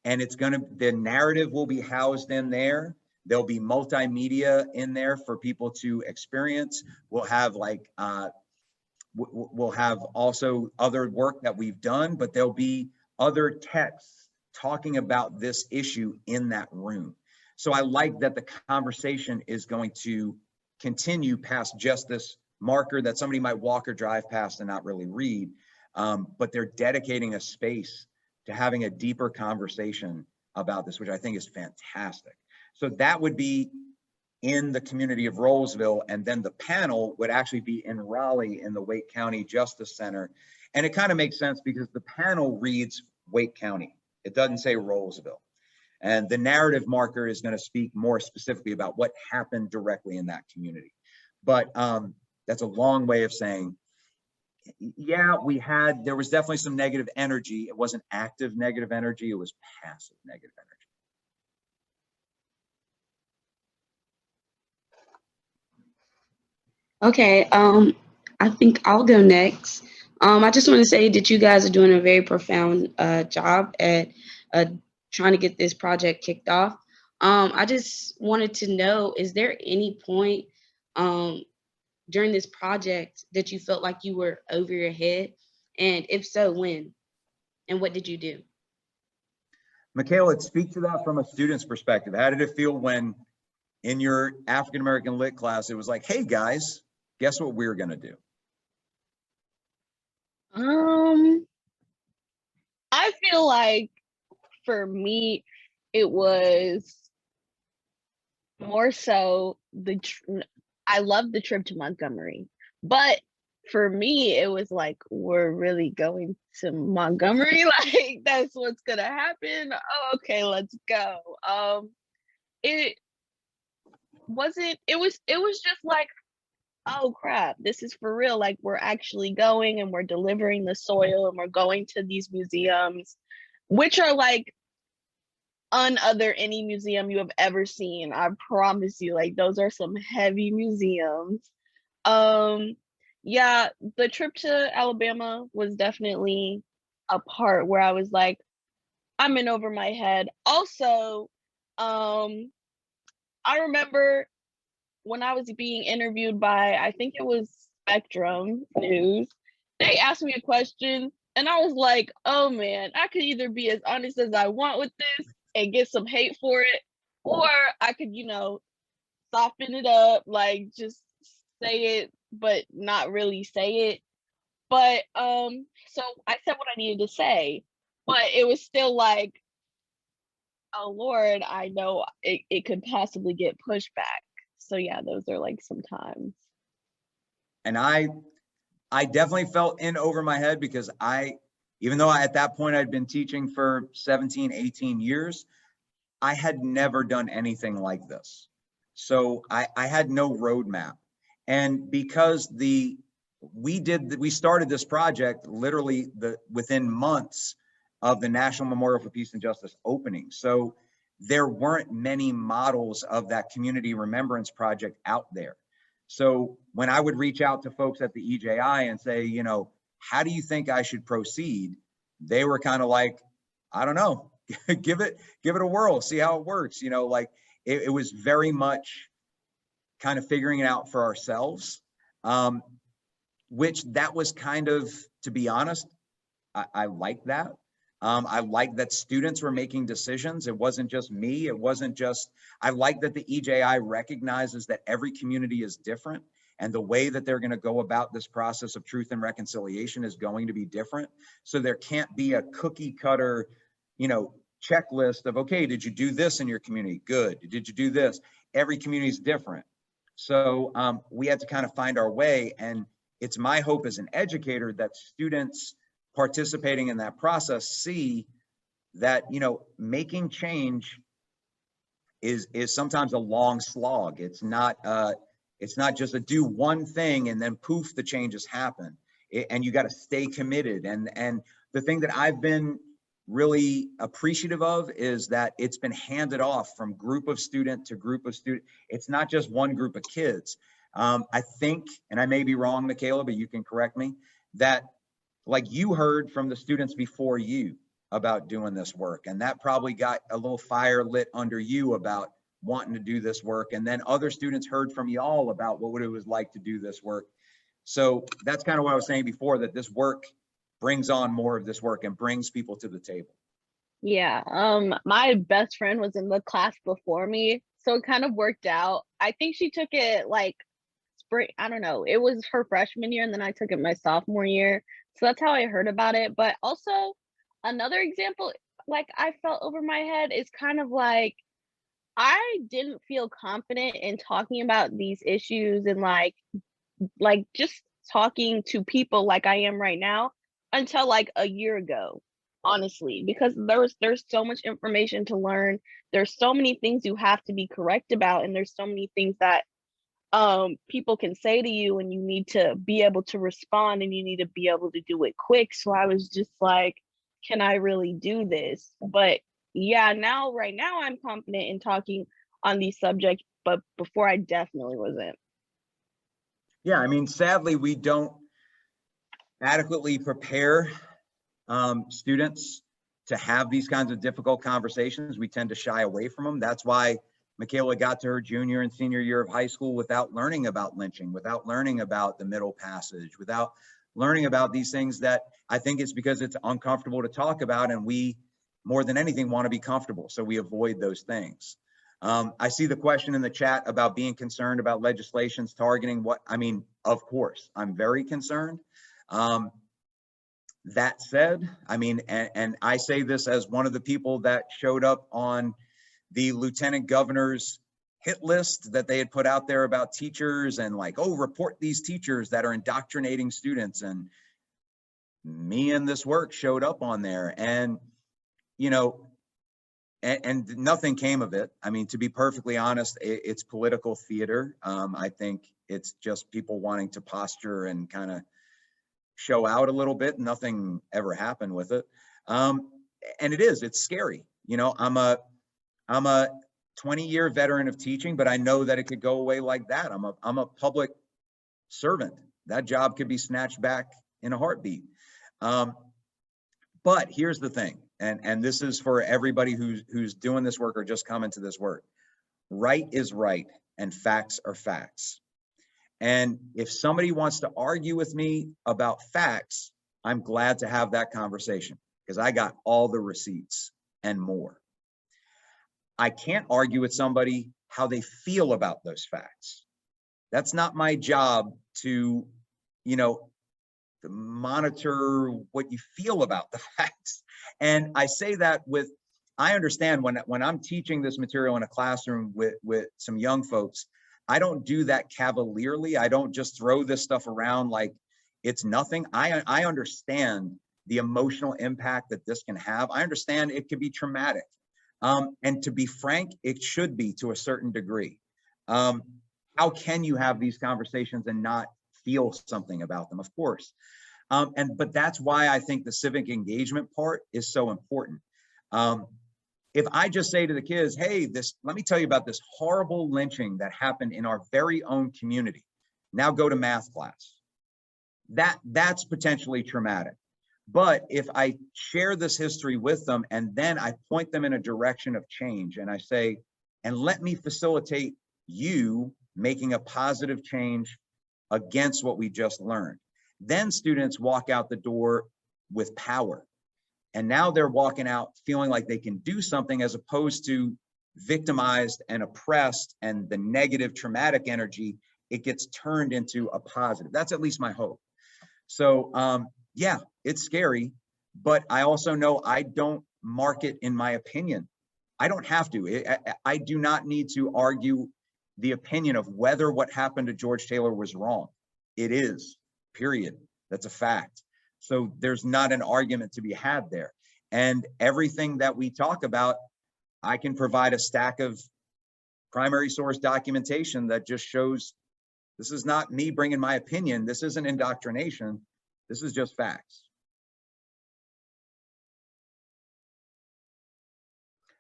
And the narrative will be housed in there. There'll be multimedia in there for people to experience. We'll have we'll have also other work that we've done, but there'll be other texts talking about this issue in that room. So I like that the conversation is going to continue past just this marker that somebody might walk or drive past and not really read, but they're dedicating a space to having a deeper conversation about this, which I think is fantastic. So that would be in the community of Roseville, and then the panel would actually be in Raleigh in the Wake County Justice Center. And it kind of makes sense because the panel reads Wake County. It doesn't say Roseville. And the narrative marker is going to speak more specifically about what happened directly in that community. But that's a long way of saying, yeah, there was definitely some negative energy. It wasn't active negative energy, it was passive negative energy. Okay, I think I'll go next. I just want to say that you guys are doing a very profound job at trying to get this project kicked off. I just wanted to know, is there any point during this project that you felt like you were over your head? And if so, when? And what did you do? Mikhaila, speak to that from a student's perspective. How did it feel when in your African-American lit class, it was like, hey guys, guess what we're gonna do? I feel like for me, it was more so I love the trip to Montgomery, but for me, it was like, we're really going to Montgomery. Like, that's what's gonna happen. Oh, okay, let's go. It was just like, oh crap, this is for real. Like, we're actually going and we're delivering the soil and we're going to these museums, which are like unother any museum you have ever seen. I promise you, like, those are some heavy museums. Yeah, the trip to Alabama was definitely a part where I was like, I'm in over my head. Also, I remember when I was being interviewed by, I think it was Spectrum News, they asked me a question and I was like, oh man, I could either be as honest as I want with this and get some hate for it, or I could, soften it up, like just say it, but not really say it. But so I said what I needed to say, but it was still like, oh Lord, I know it could possibly get pushback. So yeah, those are like some times. And I definitely felt in over my head because even though at that point I'd been teaching for 17, 18 years, I had never done anything like this. So I had no roadmap. And because we started this project literally within months of the National Memorial for Peace and Justice opening. So there weren't many models of that community remembrance project out there. So when I would reach out to folks at the EJI and say, how do you think I should proceed? They were kind of like, I don't know, give it a whirl, see how it works. Like it was very much kind of figuring it out for ourselves, which that was kind of, to be honest, I like that. I like that students were making decisions. It wasn't just me. I like that the EJI recognizes that every community is different and the way that they're going to go about this process of truth and reconciliation is going to be different. So there can't be a cookie cutter, checklist of, okay, did you do this in your community? Good. Did you do this? Every community is different. So we had to kind of find our way. And it's my hope as an educator that students participating in that process see that, making change is sometimes a long slog. It's not just a do one thing and then poof, the changes happen. And you got to stay committed. And the thing that I've been really appreciative of is that it's been handed off from group of student to group of student. It's not just one group of kids. I think, and I may be wrong, Mikhaila, but you can correct me, that like you heard from the students before you about doing this work, and that probably got a little fire lit under you about wanting to do this work. And then other students heard from y'all about what it was like to do this work. So that's kind of what I was saying before, that this work brings on more of this work and brings people to the table. Yeah, my best friend was in the class before me, so it kind of worked out. I think she took it like spring, I don't know, it was her freshman year and then I took it my sophomore year. So that's how I heard about it. But also another example, like I felt over my head, is kind of like I didn't feel confident in talking about these issues and like just talking to people like I am right now until like a year ago, honestly, because there's so much information to learn. There's so many things you have to be correct about, and there's so many things that people can say to you, and you need to be able to respond, and you need to be able to do it quick. So I was just like, can I really do this? But yeah, right now I'm confident in talking on these subjects, but before I definitely wasn't. Yeah, I mean, sadly, we don't adequately prepare students to have these kinds of difficult conversations. We tend to shy away from them. That's why Mikhaila got to her junior and senior year of high school without learning about lynching, without learning about the Middle Passage, without learning about these things that I think it's because it's uncomfortable to talk about, and we, more than anything, want to be comfortable. So we avoid those things. I see the question in the chat about being concerned about legislations targeting of course, I'm very concerned. That said, and I say this as one of the people that showed up on the lieutenant governor's hit list that they had put out there about teachers and like, oh, report these teachers that are indoctrinating students. And me and this work showed up on there, and, and nothing came of it. I mean, to be perfectly honest, it's political theater. I think it's just people wanting to posture and kind of show out a little bit. Nothing ever happened with it. And it's scary. I'm a 20-year veteran of teaching, but I know that it could go away like that. I'm a public servant. That job could be snatched back in a heartbeat. But here's the thing. and this is for everybody who's doing this work or just coming to this work. Right is right and facts are facts. And if somebody wants to argue with me about facts, I'm glad to have that conversation because I got all the receipts and more. I can't argue with somebody how they feel about those facts. That's not my job to, you know, to monitor what you feel about the facts. And I say that with, I understand when I'm teaching this material in a classroom with some young folks, I don't do that cavalierly. I don't just throw this stuff around like it's nothing. I understand the emotional impact that this can have. I understand it could be traumatic. And to be frank, it should be to a certain degree. How can you have these conversations and not feel something about them? Of course. But that's why I think the civic engagement part is so important. If I just say to the kids, hey, let me tell you about this horrible lynching that happened in our very own community. Now go to math class. That's potentially traumatic. But if I share this history with them and then I point them in a direction of change and I say, and let me facilitate you making a positive change against what we just learned, then students walk out the door with power. And now they're walking out feeling like they can do something as opposed to victimized and oppressed, and the negative traumatic energy, it gets turned into a positive. That's at least my hope. So yeah, it's scary, but I also know I don't mark it in my opinion. I don't have to. I do not need to argue the opinion of whether what happened to George Taylor was wrong. It is, period. That's a fact. So there's not an argument to be had there. And everything that we talk about, I can provide a stack of primary source documentation that just shows this is not me bringing my opinion. This isn't indoctrination. This is just facts.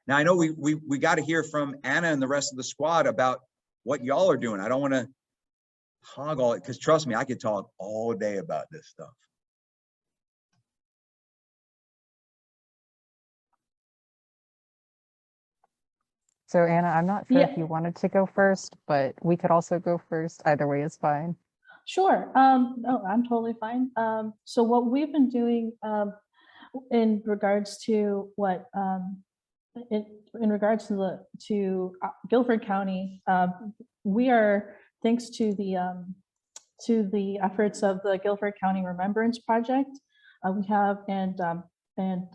Now, I know we got to hear from Anna and the rest of the squad about what y'all are doing. I don't want to hog all it, because trust me, I could talk all day about this stuff. So Anna, I'm not sure if you wanted to go first, but we could also go first. Either way is fine. Sure. No, I'm totally fine. So what we've been doing in regards to what in regards to Guilford County, we are, thanks to the efforts of the Guilford County Remembrance Project, we have and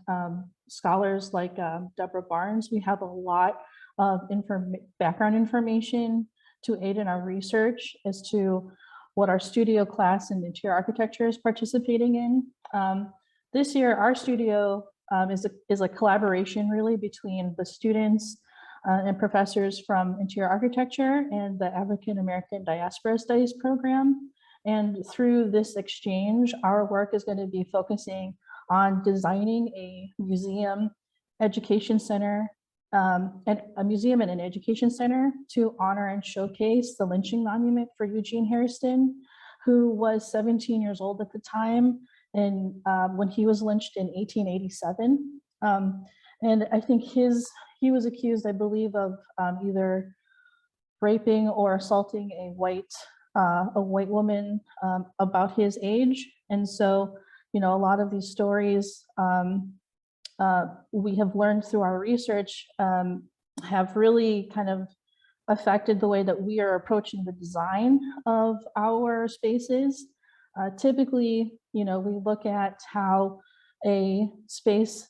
scholars like Deborah Barnes, we have a lot of background information to aid in our research as to what our studio class in interior architecture is participating in. This year, our studio is a collaboration really between the students and professors from interior architecture and the African American Diaspora Studies program. And through this exchange, our work is going to be focusing on designing a museum, education center, and a museum and an education center to honor and showcase the lynching monument for Eugene Hairston, who was 17 years old at the time, and when he was lynched in 1887. And I think he was accused, I believe, of either raping or assaulting a white woman about his age. And so, you know, a lot of these stories we have learned through our research have really kind of affected the way that we are approaching the design of our spaces. Typically, you know, we look at how a space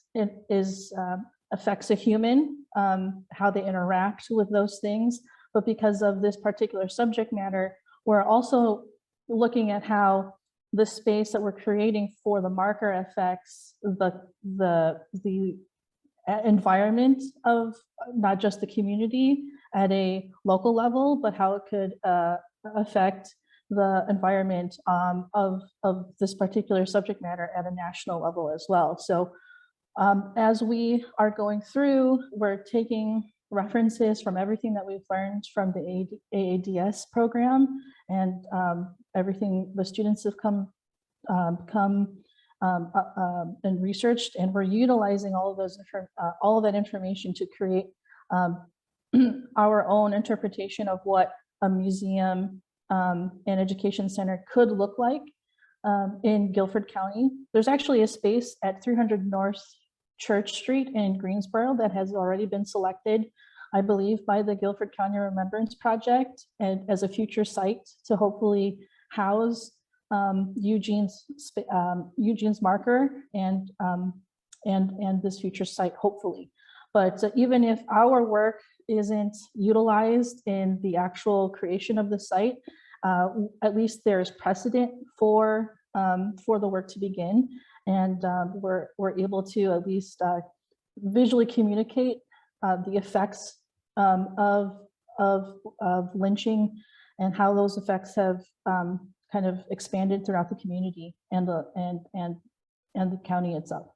affects a human, how they interact with those things. But because of this particular subject matter, we're also looking at how the space that we're creating for the marker affects the environment of not just the community at a local level, but how it could affect the environment of this particular subject matter at a national level as well. So as we are going through, we're taking references from everything that we've learned from the AADS program and everything the students have come and researched, and we're utilizing all of those all of that information to create our own interpretation of what a museum and education center could look like in Guilford County. There's actually a space at 300 North Church Street in Greensboro that has already been selected, I believe, by the Guilford County Remembrance Project and as a future site to hopefully house Eugene's marker and this future site, hopefully. But even if our work isn't utilized in the actual creation of the site, at least there's precedent for the work to begin, and we're able to at least visually communicate the effects of lynching and how those effects have kind of expanded throughout the community and the county itself.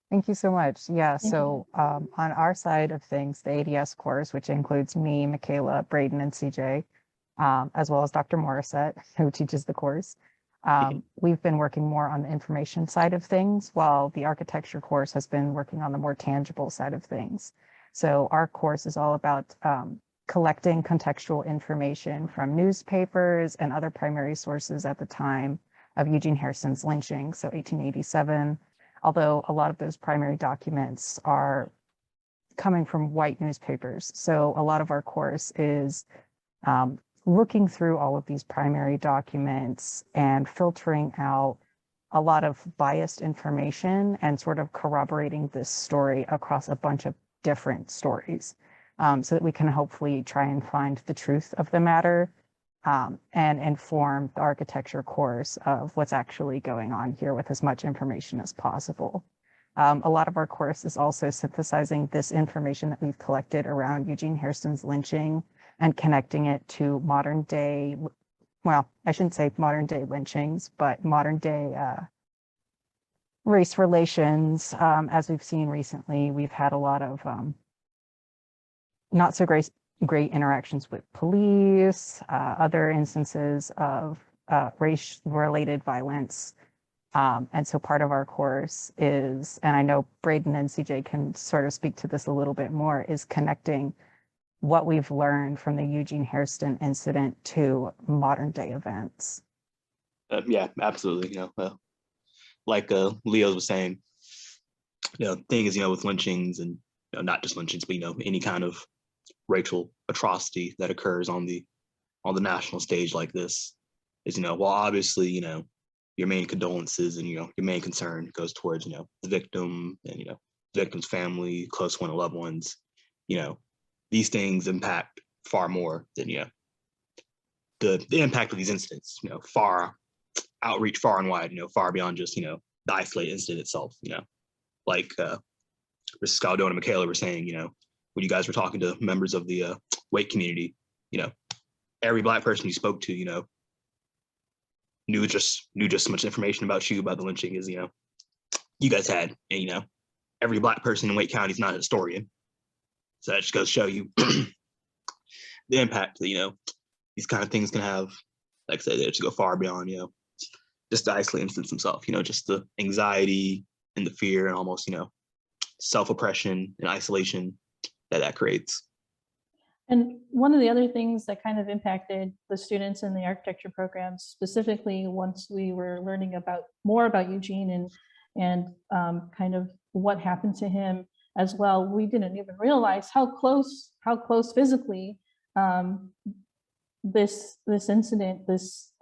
Thank you so much. Yeah, Thank so on our side of things, the ADS course, which includes me, Mikhaila, Braden, and CJ, as well as Dr. Morrissette, who teaches the course, we've been working more on the information side of things, while the architecture course has been working on the more tangible side of things. So our course is all about collecting contextual information from newspapers and other primary sources at the time of Eugene Hairston's lynching, so 1887. Although a lot of those primary documents are coming from white newspapers. So a lot of our course is looking through all of these primary documents and filtering out a lot of biased information and sort of corroborating this story across a bunch of different stories, so that we can hopefully try and find the truth of the matter and inform the architecture course of what's actually going on here with as much information as possible. A lot of our course is also synthesizing this information that we've collected around Eugene Hairston's lynching and connecting it to modern day, well, I shouldn't say modern day lynchings, but modern day race relations. As we've seen recently, we've had a lot of not so great interactions with police, other instances of race-related violence. And so part of our course is, and I know Braden and CJ can sort of speak to this a little bit more, is connecting what we've learned from the Eugene Hairston incident to modern day events. Yeah, absolutely. Like Leo was saying, thing is, with lynchings and not just lynchings, but any kind of racial atrocity that occurs on the national stage like this is, well, obviously, your main condolences and your main concern goes towards the victim and the victim's family, close one, loved ones. These things impact far more than the impact of these incidents. Far outreach far and wide. Far beyond just the isolated incident itself. Like Scialdone and Mikhaila were saying. When you guys were talking to members of the white community, every Black person you spoke to, knew just as much information about you, about the lynching as you guys had. And every Black person in Wake County is not a historian, so that just goes to show you the impact that these kind of things can have. Like I said, they just go far beyond just the isolated instance themselves. Just the anxiety and the fear and almost self-oppression and isolation that creates. And one of the other things that kind of impacted the students in the architecture programs, specifically once we were learning more about Eugene and kind of what happened to him as well, we didn't even realize how close physically this incident, this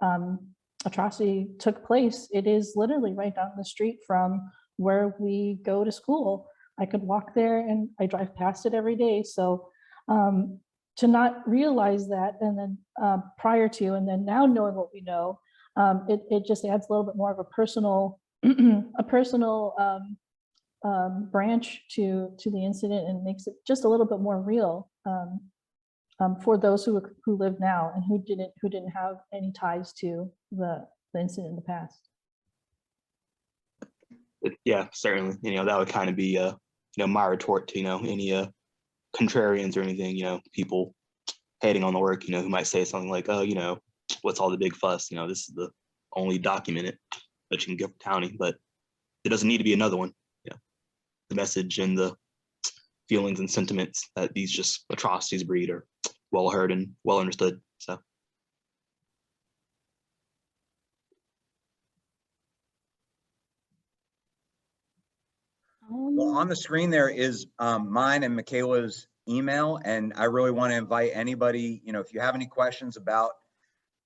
atrocity took place. It is literally right down the street from where we go to school. I could walk there and I drive past it every day. So to not realize that, and then prior to, and then now knowing what we know, it just adds a little bit more of a personal, branch to the incident, and makes it just a little bit more real for those who live now and who didn't have any ties to the incident in the past. Yeah, certainly. That would kind of be my retort to any contrarians or anything. People hating on the work, who might say something like, oh, what's all the big fuss? This is the only document that you can give county, but there doesn't need to be another one. The message and the feelings and sentiments that these just atrocities breed are well heard and well understood. So. Well, on the screen there is mine and Mikhaila's email, and I really want to invite anybody, if you have any questions about,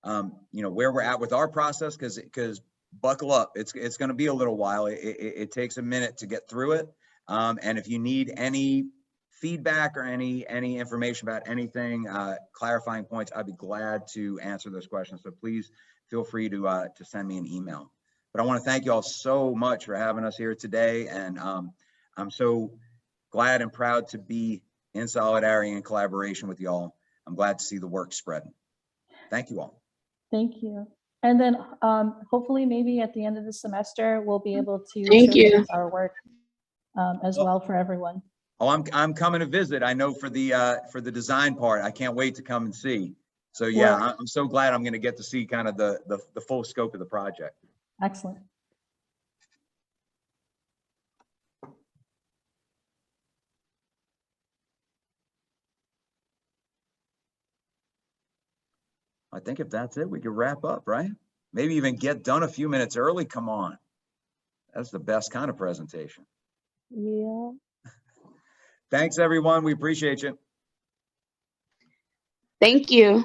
where we're at with our process, because buckle up, it's going to be a little while. It takes a minute to get through it, and if you need any feedback or any information about anything, clarifying points, I'd be glad to answer those questions. So please feel free to send me an email. But I want to thank you all so much for having us here today, and I'm so glad and proud to be in solidarity and collaboration with y'all. I'm glad to see the work spreading. Thank you all. Thank you. And then hopefully maybe at the end of the semester, we'll be able to Thank you. showcase our work as well for everyone. Oh, I'm coming to visit. I know for the design part, I can't wait to come and see. So yeah, Well, I'm so glad I'm going to get to see kind of the full scope of the project. excellent. I think if that's it, we could wrap up, right? Maybe even get done a few minutes early. Come on. That's the best kind of presentation. Yeah. Thanks, everyone. We appreciate you. Thank you.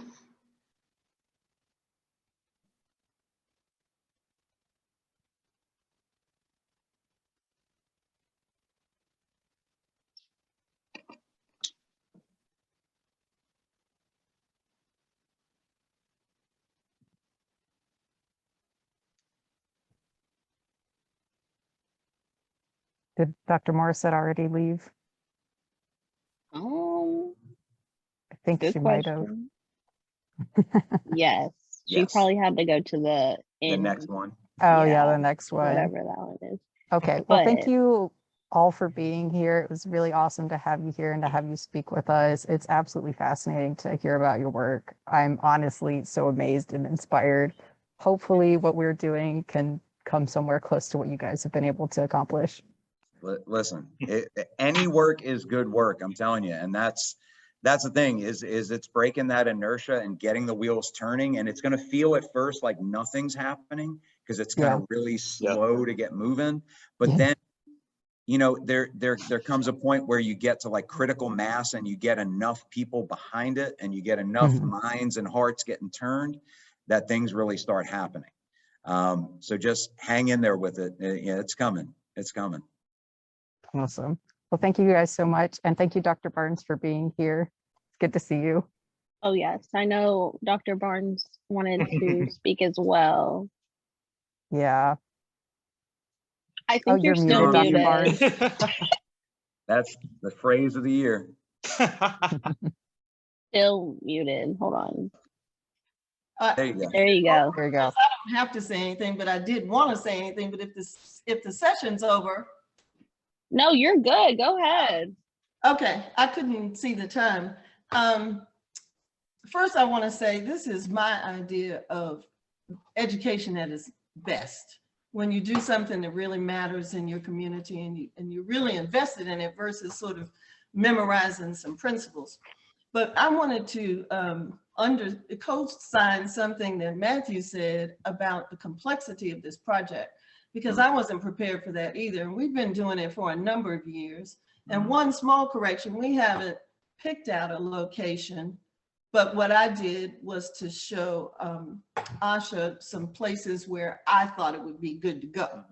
Did Dr. Morrissette already leave? I think Good she might have. question. Yes, she Yes. probably had to go to the The end, next one. Oh, yeah, Yeah, the next one. whatever that one is. Okay, well, thank But- you all for being here. It was really awesome to have you here and to have you speak with us. It's absolutely fascinating to hear about your work. I'm honestly so amazed and inspired. Hopefully what we're doing can come somewhere close to what you guys have been able to accomplish. Listen, any work is good work, I'm telling you. And that's the thing is it's breaking that inertia and getting the wheels turning. And it's going to feel at first like nothing's happening because it's kind of really slow to get moving. But then, there comes a point where you get to like critical mass and you get enough people behind it and you get enough minds and hearts getting turned that things really start happening. So just hang in there with it. Yeah, it's coming. It's coming. Awesome. Well, thank you guys so much. And thank you, Dr. Barnes, for being here. It's good to see you. Oh, yes, I know Dr. Barnes wanted to speak as well. Yeah. I think you're still muted, muted. Dr. Barnes. That's the phrase of the year. Still muted. Hold on. There you go. There you go. There you go. I don't have to say anything, but I did want to say anything. But if the session's over, No, you're good. Go ahead. okay, I couldn't see the time. First, I want to say this is my idea of education at its best. When you do something that really matters in your community and you're really invested in it versus sort of memorizing some principles. But I wanted to co-sign something that Matthew said about the complexity of this project, because I wasn't prepared for that either. And we've been doing it for a number of years. And one small correction, we haven't picked out a location, but what I did was to show Asha some places where I thought it would be good to go.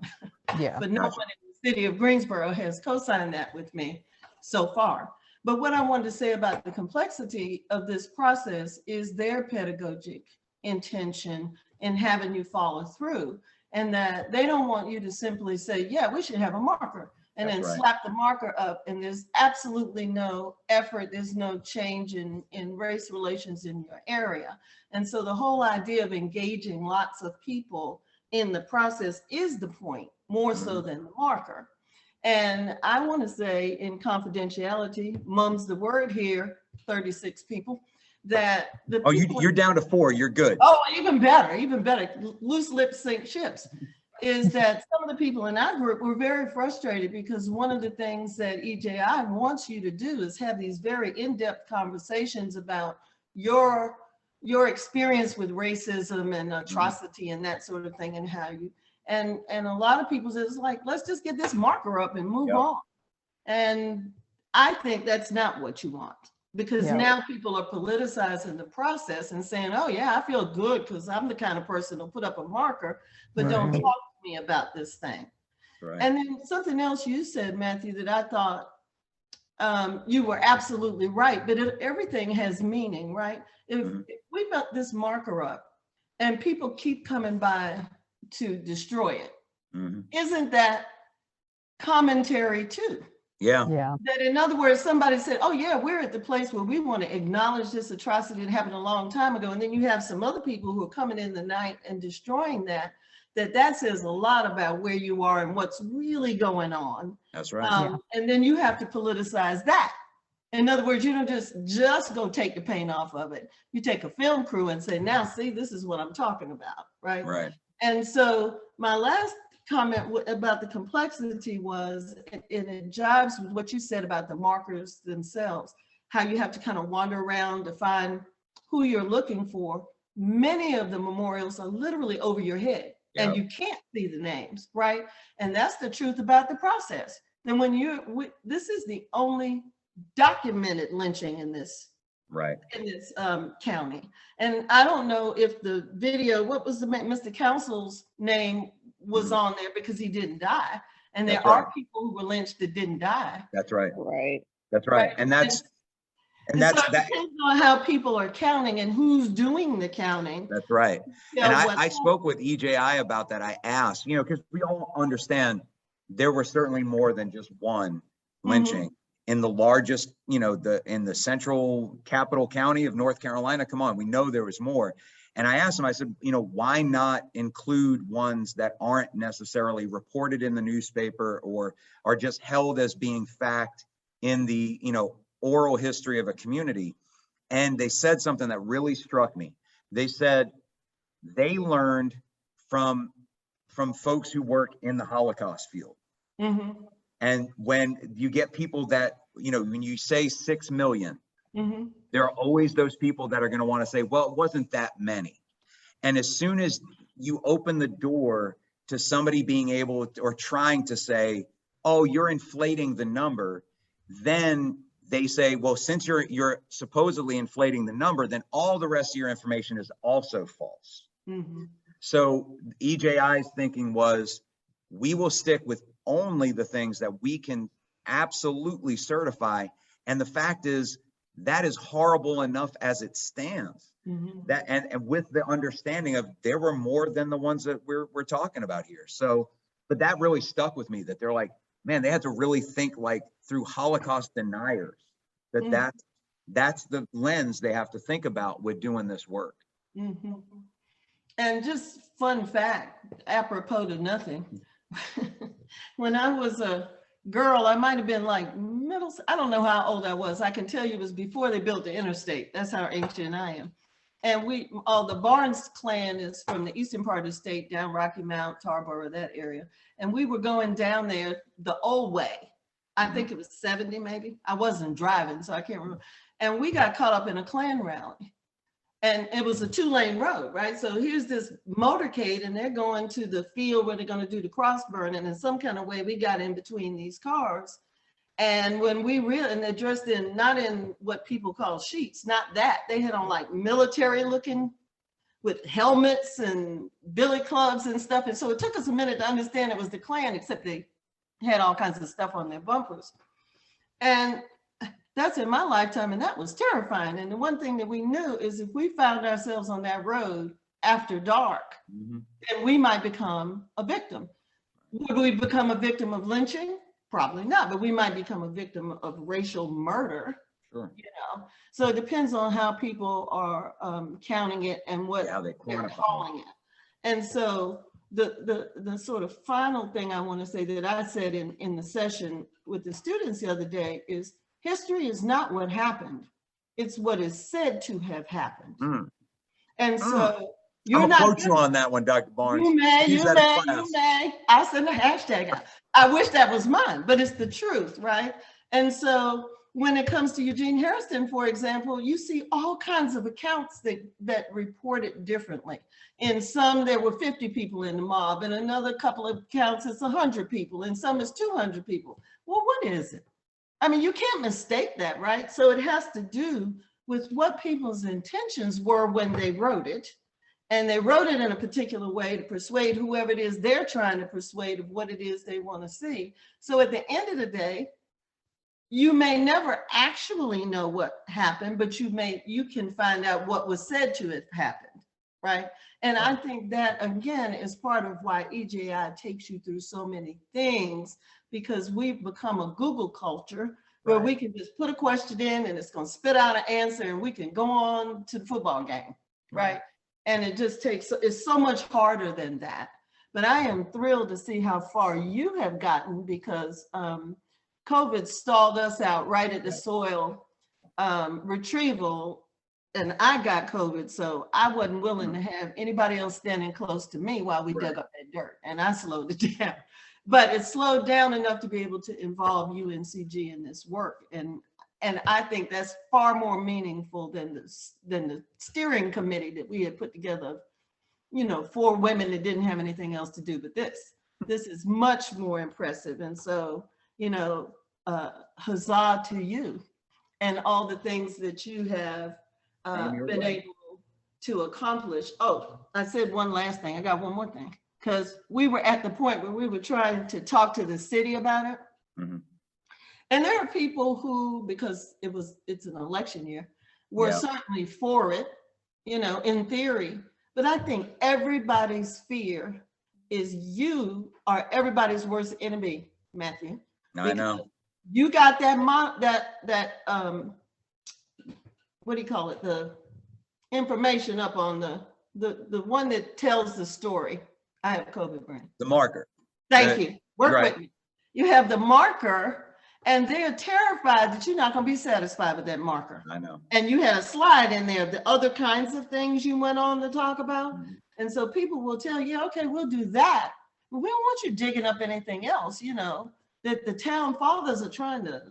Yeah. But no one in the city of Greensboro has co-signed that with me so far. But what I wanted to say about the complexity of this process is their pedagogic intention in having you follow through, and that they don't want you to simply say, yeah, we should have a marker, and That's then right. slap the marker up, and there's absolutely no effort, there's no change in race relations in your area. And so the whole idea of engaging lots of people in the process is the point, more so than the marker. And I want to say, in confidentiality, mum's the word here, 36 people, that the Oh, people, you're down to 4. You're good. oh, even better, loose lips sink ships, is that some of the people in our group were very frustrated because one of the things that EJI wants you to do is have these very in-depth conversations about your experience with racism and atrocity and that sort of thing, and how you, and a lot of people is like, let's just get this marker up and move on. And I think that's not what you want, because now people are politicizing the process and saying, oh yeah, I feel good because I'm the kind of person who'll put up a marker, but don't talk to me about this thing. Right. And then something else you said, Matthew, that I thought you were absolutely right, but everything has meaning, right? If we put this marker up and people keep coming by to destroy it, isn't that commentary too? Yeah. That in other words, somebody said, oh yeah, we're at the place where we want to acknowledge this atrocity that happened a long time ago. And then you have some other people who are coming in the night and destroying that says a lot about where you are and what's really going on. That's right. And then you have to politicize that. In other words, you don't just go take the paint off of it. You take a film crew and say, now see, this is what I'm talking about, right? Right. And so my last comment about the complexity was, and it jives with what you said about the markers themselves, how you have to kind of wander around to find who you're looking for. Many of the memorials are literally over your head and you can't see the names, right? And that's the truth about the process. And when this is the only documented lynching in this county. And I don't know if the video, what was Mr. Council's name was on there, because he didn't die. And there are people who were lynched that didn't die. That's right. Right. That's right. And that's so it depends on how people are counting and who's doing the counting. That's right. And I spoke with EJI about that. I asked, because we all understand there were certainly more than just one lynching in the largest, in the central capital county of North Carolina. Come on, we know there was more. And I asked him, I said, why not include ones that aren't necessarily reported in the newspaper or are just held as being fact in the, oral history of a community? And they said something that really struck me. They said they learned from folks who work in the Holocaust field. And when you get people that, when you say 6 million, there are always those people that are going to want to say, well, it wasn't that many. And as soon as you open the door to somebody being able to, or trying to say, oh, you're inflating the number, then they say, well, since you're supposedly inflating the number, then all the rest of your information is also false. So EJI's thinking was, we will stick with only the things that we can absolutely certify. And the fact is, that is horrible enough as it stands. That and with the understanding of there were more than the ones that we're talking about here. So, but that really stuck with me, that they're like, man, they had to really think like through Holocaust deniers, that's the lens they have to think about with doing this work. And just fun fact, apropos to nothing, when I was a girl, I might have been like I don't know how old I was. I can tell you it was before they built the interstate. That's how ancient I am. And the Barnes clan is from the eastern part of the state, down Rocky Mount, Tarboro, that area. And we were going down there the old way. I think it was 70 maybe. I wasn't driving, so I can't remember. And we got caught up in a Klan rally. And it was a 2-lane road, right? So here's this motorcade and they're going to the field where they're going to do the cross burn. And in some kind of way, we got in between these cars. And when and they're dressed in, not in what people call sheets, not that. They had on like military looking with helmets and billy clubs and stuff. And so it took us a minute to understand it was the Klan, except they had all kinds of stuff on their bumpers. And that's in my lifetime, and that was terrifying. And the one thing that we knew is if we found ourselves on that road after dark, then we might become a victim. Would we become a victim of lynching? Probably not, but we might become a victim of racial murder. Sure. So it depends on how people are counting it and what they're calling it. And so the sort of final thing I want to say that I said in the session with the students the other day is, history is not what happened. It's what is said to have happened. Mm. And so I'm you're gonna not. quote you on that one, Dr. Barnes. You may, Use you that in may, class. you may. I'll send a hashtag out. I wish that was mine, but it's the truth, right? And so when it comes to Eugene Harrison, for example, you see all kinds of accounts that report it differently. In some, there were 50 people in the mob, and another couple of accounts, it's 100 people, and some is 200 people. Well, what is it? I mean, you can't mistake that, right? So it has to do with what people's intentions were when they wrote it. And they wrote it in a particular way to persuade whoever it is they're trying to persuade of what it is they want to see. So at the end of the day, you may never actually know what happened, but you can find out what was said to have happened, right? And I think that, again, is part of why EJI takes you through so many things, because we've become a Google culture where we can just put a question in and it's going to spit out an answer and we can go on to the football game, right? And it just takes, it's so much harder than that. But I am thrilled to see how far you have gotten, because COVID stalled us out right at the soil retrieval, and I got COVID, so I wasn't willing to have anybody else standing close to me while we dug up that dirt, and I slowed it down. But it slowed down enough to be able to involve UNCG in this work, and I think that's far more meaningful than the steering committee that we had put together, you know, for women that didn't have anything else to do but this. This is much more impressive, and so, you know, huzzah to you and all the things that you have been able to accomplish. Oh, I said one last thing. I got one more thing, because we were at the point where we were trying to talk to the city about it. Mm-hmm. And there are people who, because it's an election year, were certainly for it, you know, in theory. But I think everybody's fear is you are everybody's worst enemy, Matthew. I know. You got that what do you call it? The information up on the one that tells the story. I have COVID brain. The marker. Thank you. Work with me. You have the marker, and they're terrified that you're not going to be satisfied with that marker. I know. And you had a slide in there, the other kinds of things you went on to talk about. Mm-hmm. And so people will tell you, okay, we'll do that. But we don't want you digging up anything else, you know, that the town fathers are trying to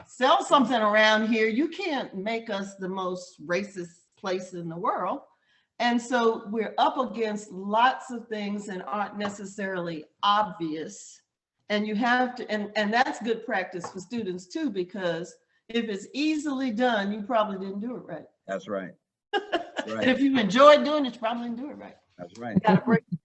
sell something around here. You can't make us the most racist place in the world. And so we're up against lots of things that aren't necessarily obvious. And you have to, and that's good practice for students too, because if it's easily done, you probably didn't do it right. That's right. That's right. And if you enjoyed doing it, you probably didn't do it right. That's right. You gotta break it down.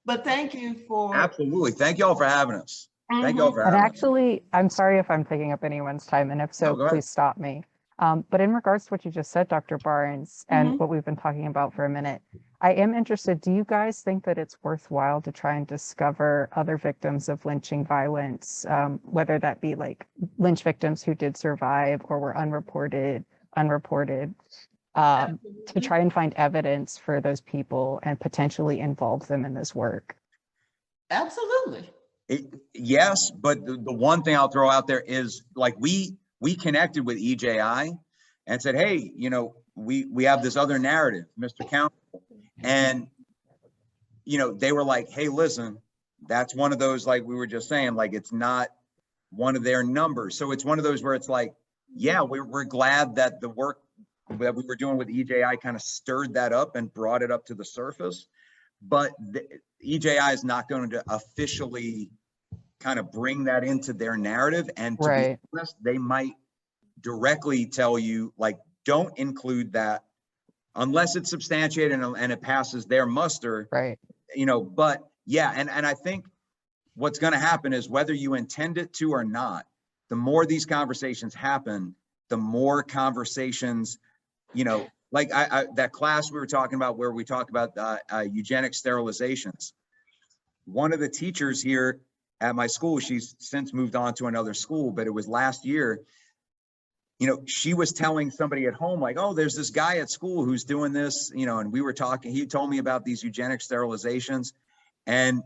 But thank you for. Absolutely. Thank you all for having us. Mm-hmm. Thank you all for having And us. actually, I'm sorry if I'm taking up anyone's time, and if so, please stop me. But in regards to what you just said, Dr. Barnes, and what we've been talking about for a minute, I am interested, do you guys think that it's worthwhile to try and discover other victims of lynching violence, whether that be like lynch victims who did survive or were unreported, to try and find evidence for those people and potentially involve them in this work? Absolutely. Yes, but the one thing I'll throw out there is, like, we connected with EJI and said, hey, you know, we have this other narrative, Mr. Counsel. And, you know, they were like, hey, listen, that's one of those, like we were just saying, like, it's not one of their numbers. So it's one of those where it's like, yeah, we're glad that the work that we were doing with EJI kind of stirred that up and brought it up to the surface. But the EJI is not going to officially kind of bring that into their narrative. And to be honest, they might directly tell you, like, don't include that unless it's substantiated and it passes their muster. Right. You know, but yeah, and I think what's going to happen is, whether you intend it to or not, the more these conversations happen, the more conversations, you know, like that class we were talking about where we talked about eugenic sterilizations. One of the teachers here at my school, she's since moved on to another school, but it was last year, you know, she was telling somebody at home, like, oh, there's this guy at school who's doing this, you know, and we were talking, he told me about these eugenic sterilizations, and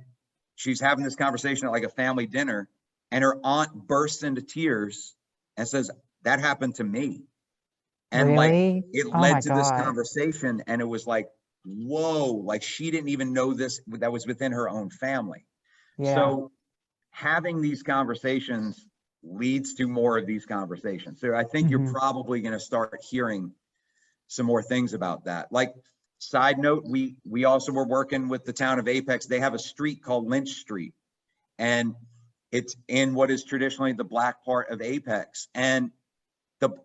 she's having this conversation at like a family dinner, and her aunt bursts into tears and says, that happened to me. And like, Really? it Oh led my to this God. conversation, and it was like, whoa, like she didn't even know this, that was within her own family. Yeah. So having these conversations leads to more of these conversations. So I think you're Mhm. probably going to start hearing some more things about that. Like, side note, we also were working with the town of Apex. They have a street called Lynch Street, and it's in what is traditionally the Black part of Apex. And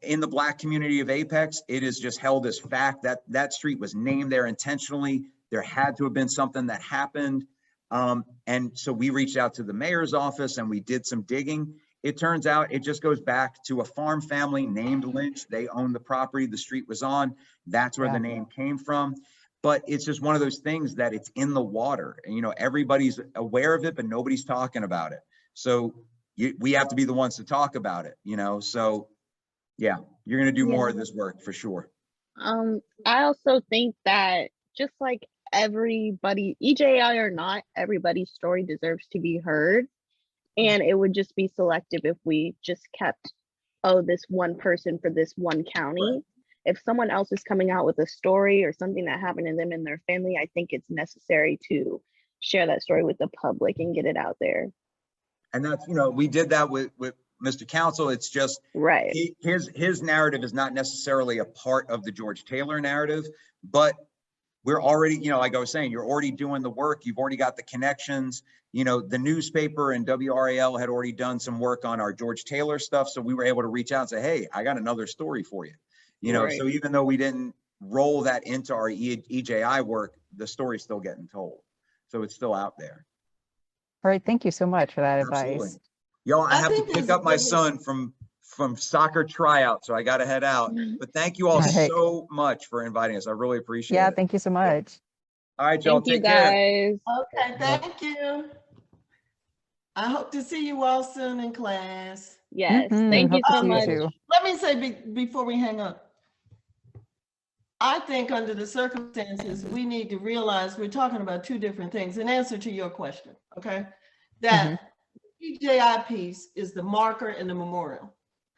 in the Black community of Apex, it is just held as fact that that street was named there intentionally. There had to have been something that happened. And so we reached out to the mayor's office and we did some digging. It turns out it just goes back to a farm family named Lynch. They owned the property the street was on. That's where Yeah. the name came from. But it's just one of those things that it's in the water. And, you know, everybody's aware of it, but nobody's talking about it. So we have to be the ones to talk about it, you know? So yeah, you're going to do more of this work for sure. I also think that just like everybody, EJI or not, everybody's story deserves to be heard. And it would just be selective if we just kept, oh, this one person for this one county. Right. If someone else is coming out with a story or something that happened to them and their family, I think it's necessary to share that story with the public and get it out there. And that's, you know, we did that with Mr. Council. It's just, Right. his narrative is not necessarily a part of the George Taylor narrative, but we're already, you know, like I was saying, you're already doing the work. You've already got the connections. You know, the newspaper and WRAL had already done some work on our George Taylor stuff. So we were able to reach out and say, hey, I got another story for you. You know, Right. so even though we didn't roll that into our EJI work, the story's still getting told. So it's still out there. All right. Thank you so much for that Absolutely. advice. Yo, I I have to think pick there's up my a- son from soccer tryout, so I got to head out. But thank you all All right. so much for inviting us. I really appreciate Yeah. it. Thank you so much. All right, y'all, Thank you take care. guys. Okay, thank you. I hope to see you all soon in class. Yes. Mhm. Thank you Hope to so see you much. too. Let me say before we hang up, I think under the circumstances, we need to realize we're talking about two different things. In answer to your question, okay? That EJI piece is the marker and the memorial.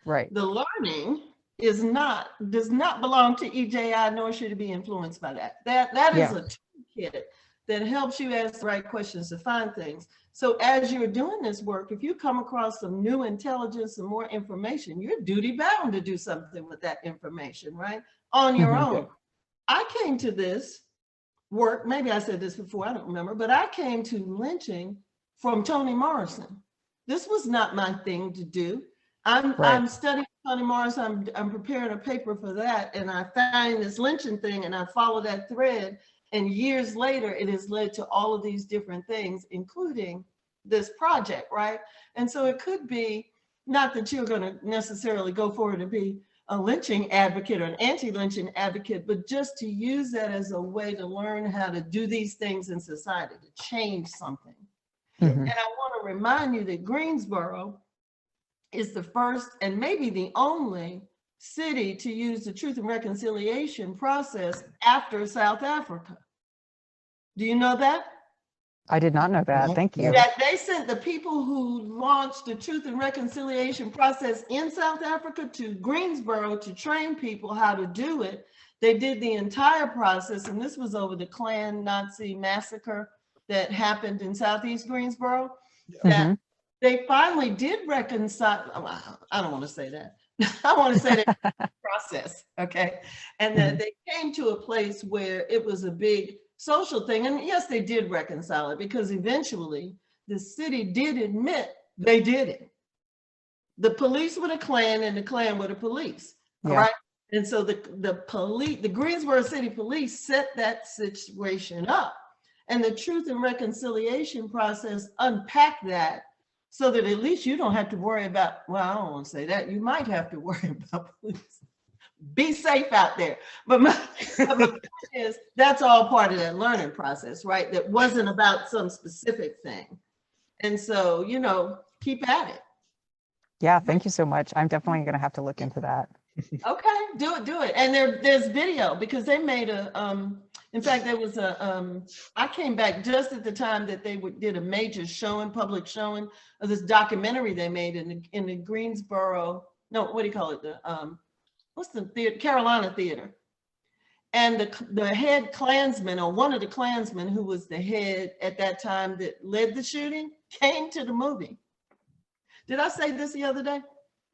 Right. The learning does not belong to EJI, nor should it be influenced by that. That is Yeah. a toolkit that helps you ask the right questions to find things. So as you're doing this work, if you come across some new intelligence and more information, you're duty bound to do something with that information, right? On your Mhm. own. I came to this work, maybe I said this before, I don't remember, but I came to lynching from Toni Morrison. This was not my thing to do. I'm studying Toni Morrison, I'm preparing a paper for that, and I find this lynching thing and I follow that thread, and years later it has led to all of these different things, including this project, right? And so it could be, not that you're going to necessarily go forward and be a lynching advocate or an anti-lynching advocate, but just to use that as a way to learn how to do these things in society, to change something. Mhm. And I want to remind you that Greensboro is the first and maybe the only city to use the Truth and Reconciliation process after South Africa. Do you know that? I did not know that. Thank you. That they sent the people who launched the Truth and Reconciliation process in South Africa to Greensboro to train people how to do it. They did the entire process, and this was over the Klan Nazi massacre that happened in Southeast Greensboro. That they finally did reconcile. I don't want to say that. I want to say that process, okay? And that they came to a place where it was a big social thing. And yes, they did reconcile it, because eventually the city did admit they did it. The police were the Klan and the Klan were the police, all right? And so the police, the Greensboro City Police set that situation up. And the Truth and Reconciliation process unpacked that so that at least you don't have to worry about, well, I don't want to say that. You might have to worry about police. Be safe out there. But my point is, that's all part of that learning process, right? That wasn't about some specific thing. And so, you know, keep at it. Yeah, thank you so much. I'm definitely going to have to look into that. Okay, do it. And there's video, because they made a, in fact, there was a, I came back just at the time that they did a major showing, public showing of this documentary they made in the Greensboro, no, what do you call it? what's the theater, Carolina Theater. And the head Klansman, or one of the Klansmen who was the head at that time that led the shooting, came to the movie. Did I say this the other day?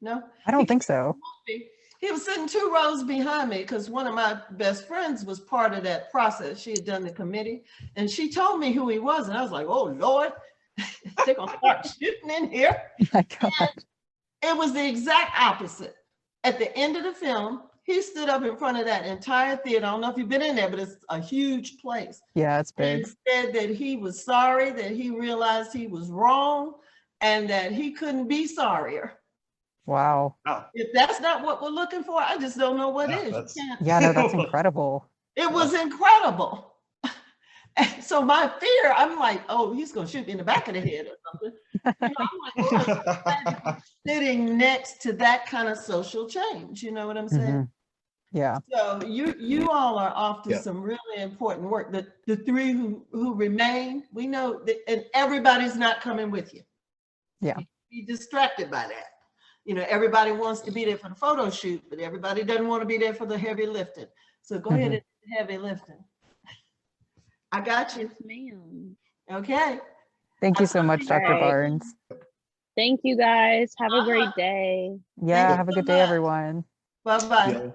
No? I don't think so. He was sitting 2 rows behind me because one of my best friends was part of that process. She had done the committee and she told me who he was. And I was like, oh Lord, they're gonna start shooting in here. My God. It was the exact opposite. At the end of the film, he stood up in front of that entire theater. I don't know if you've been in there, but it's a huge place. Yeah, it's big. And said that he was sorry, that he realized he was wrong, and that he couldn't be sorrier. Wow. If that's not what we're looking for, I just don't know what is. You can't- Yeah, no, that's incredible. It was incredible. And so my fear, I'm like, oh, he's gonna shoot me in the back of the head or something. You know, I'm like, oh, sitting next to that kind of social change. You know what I'm saying? Mhm. Yeah. So you all are off to Yeah. some really important work. The 3 who remain, we know that, and everybody's not coming with you. Yeah. Be distracted by that. You know, everybody wants to be there for the photo shoot, but everybody doesn't want to be there for the heavy lifting. So go ahead and do the heavy lifting. I got you. Yes, ma'am. Okay. Thank you so much, Dr. Right. Barnes. Thank you guys. Have a great day. Yeah, you have a so good day, much. everyone. Bye-bye. Yeah.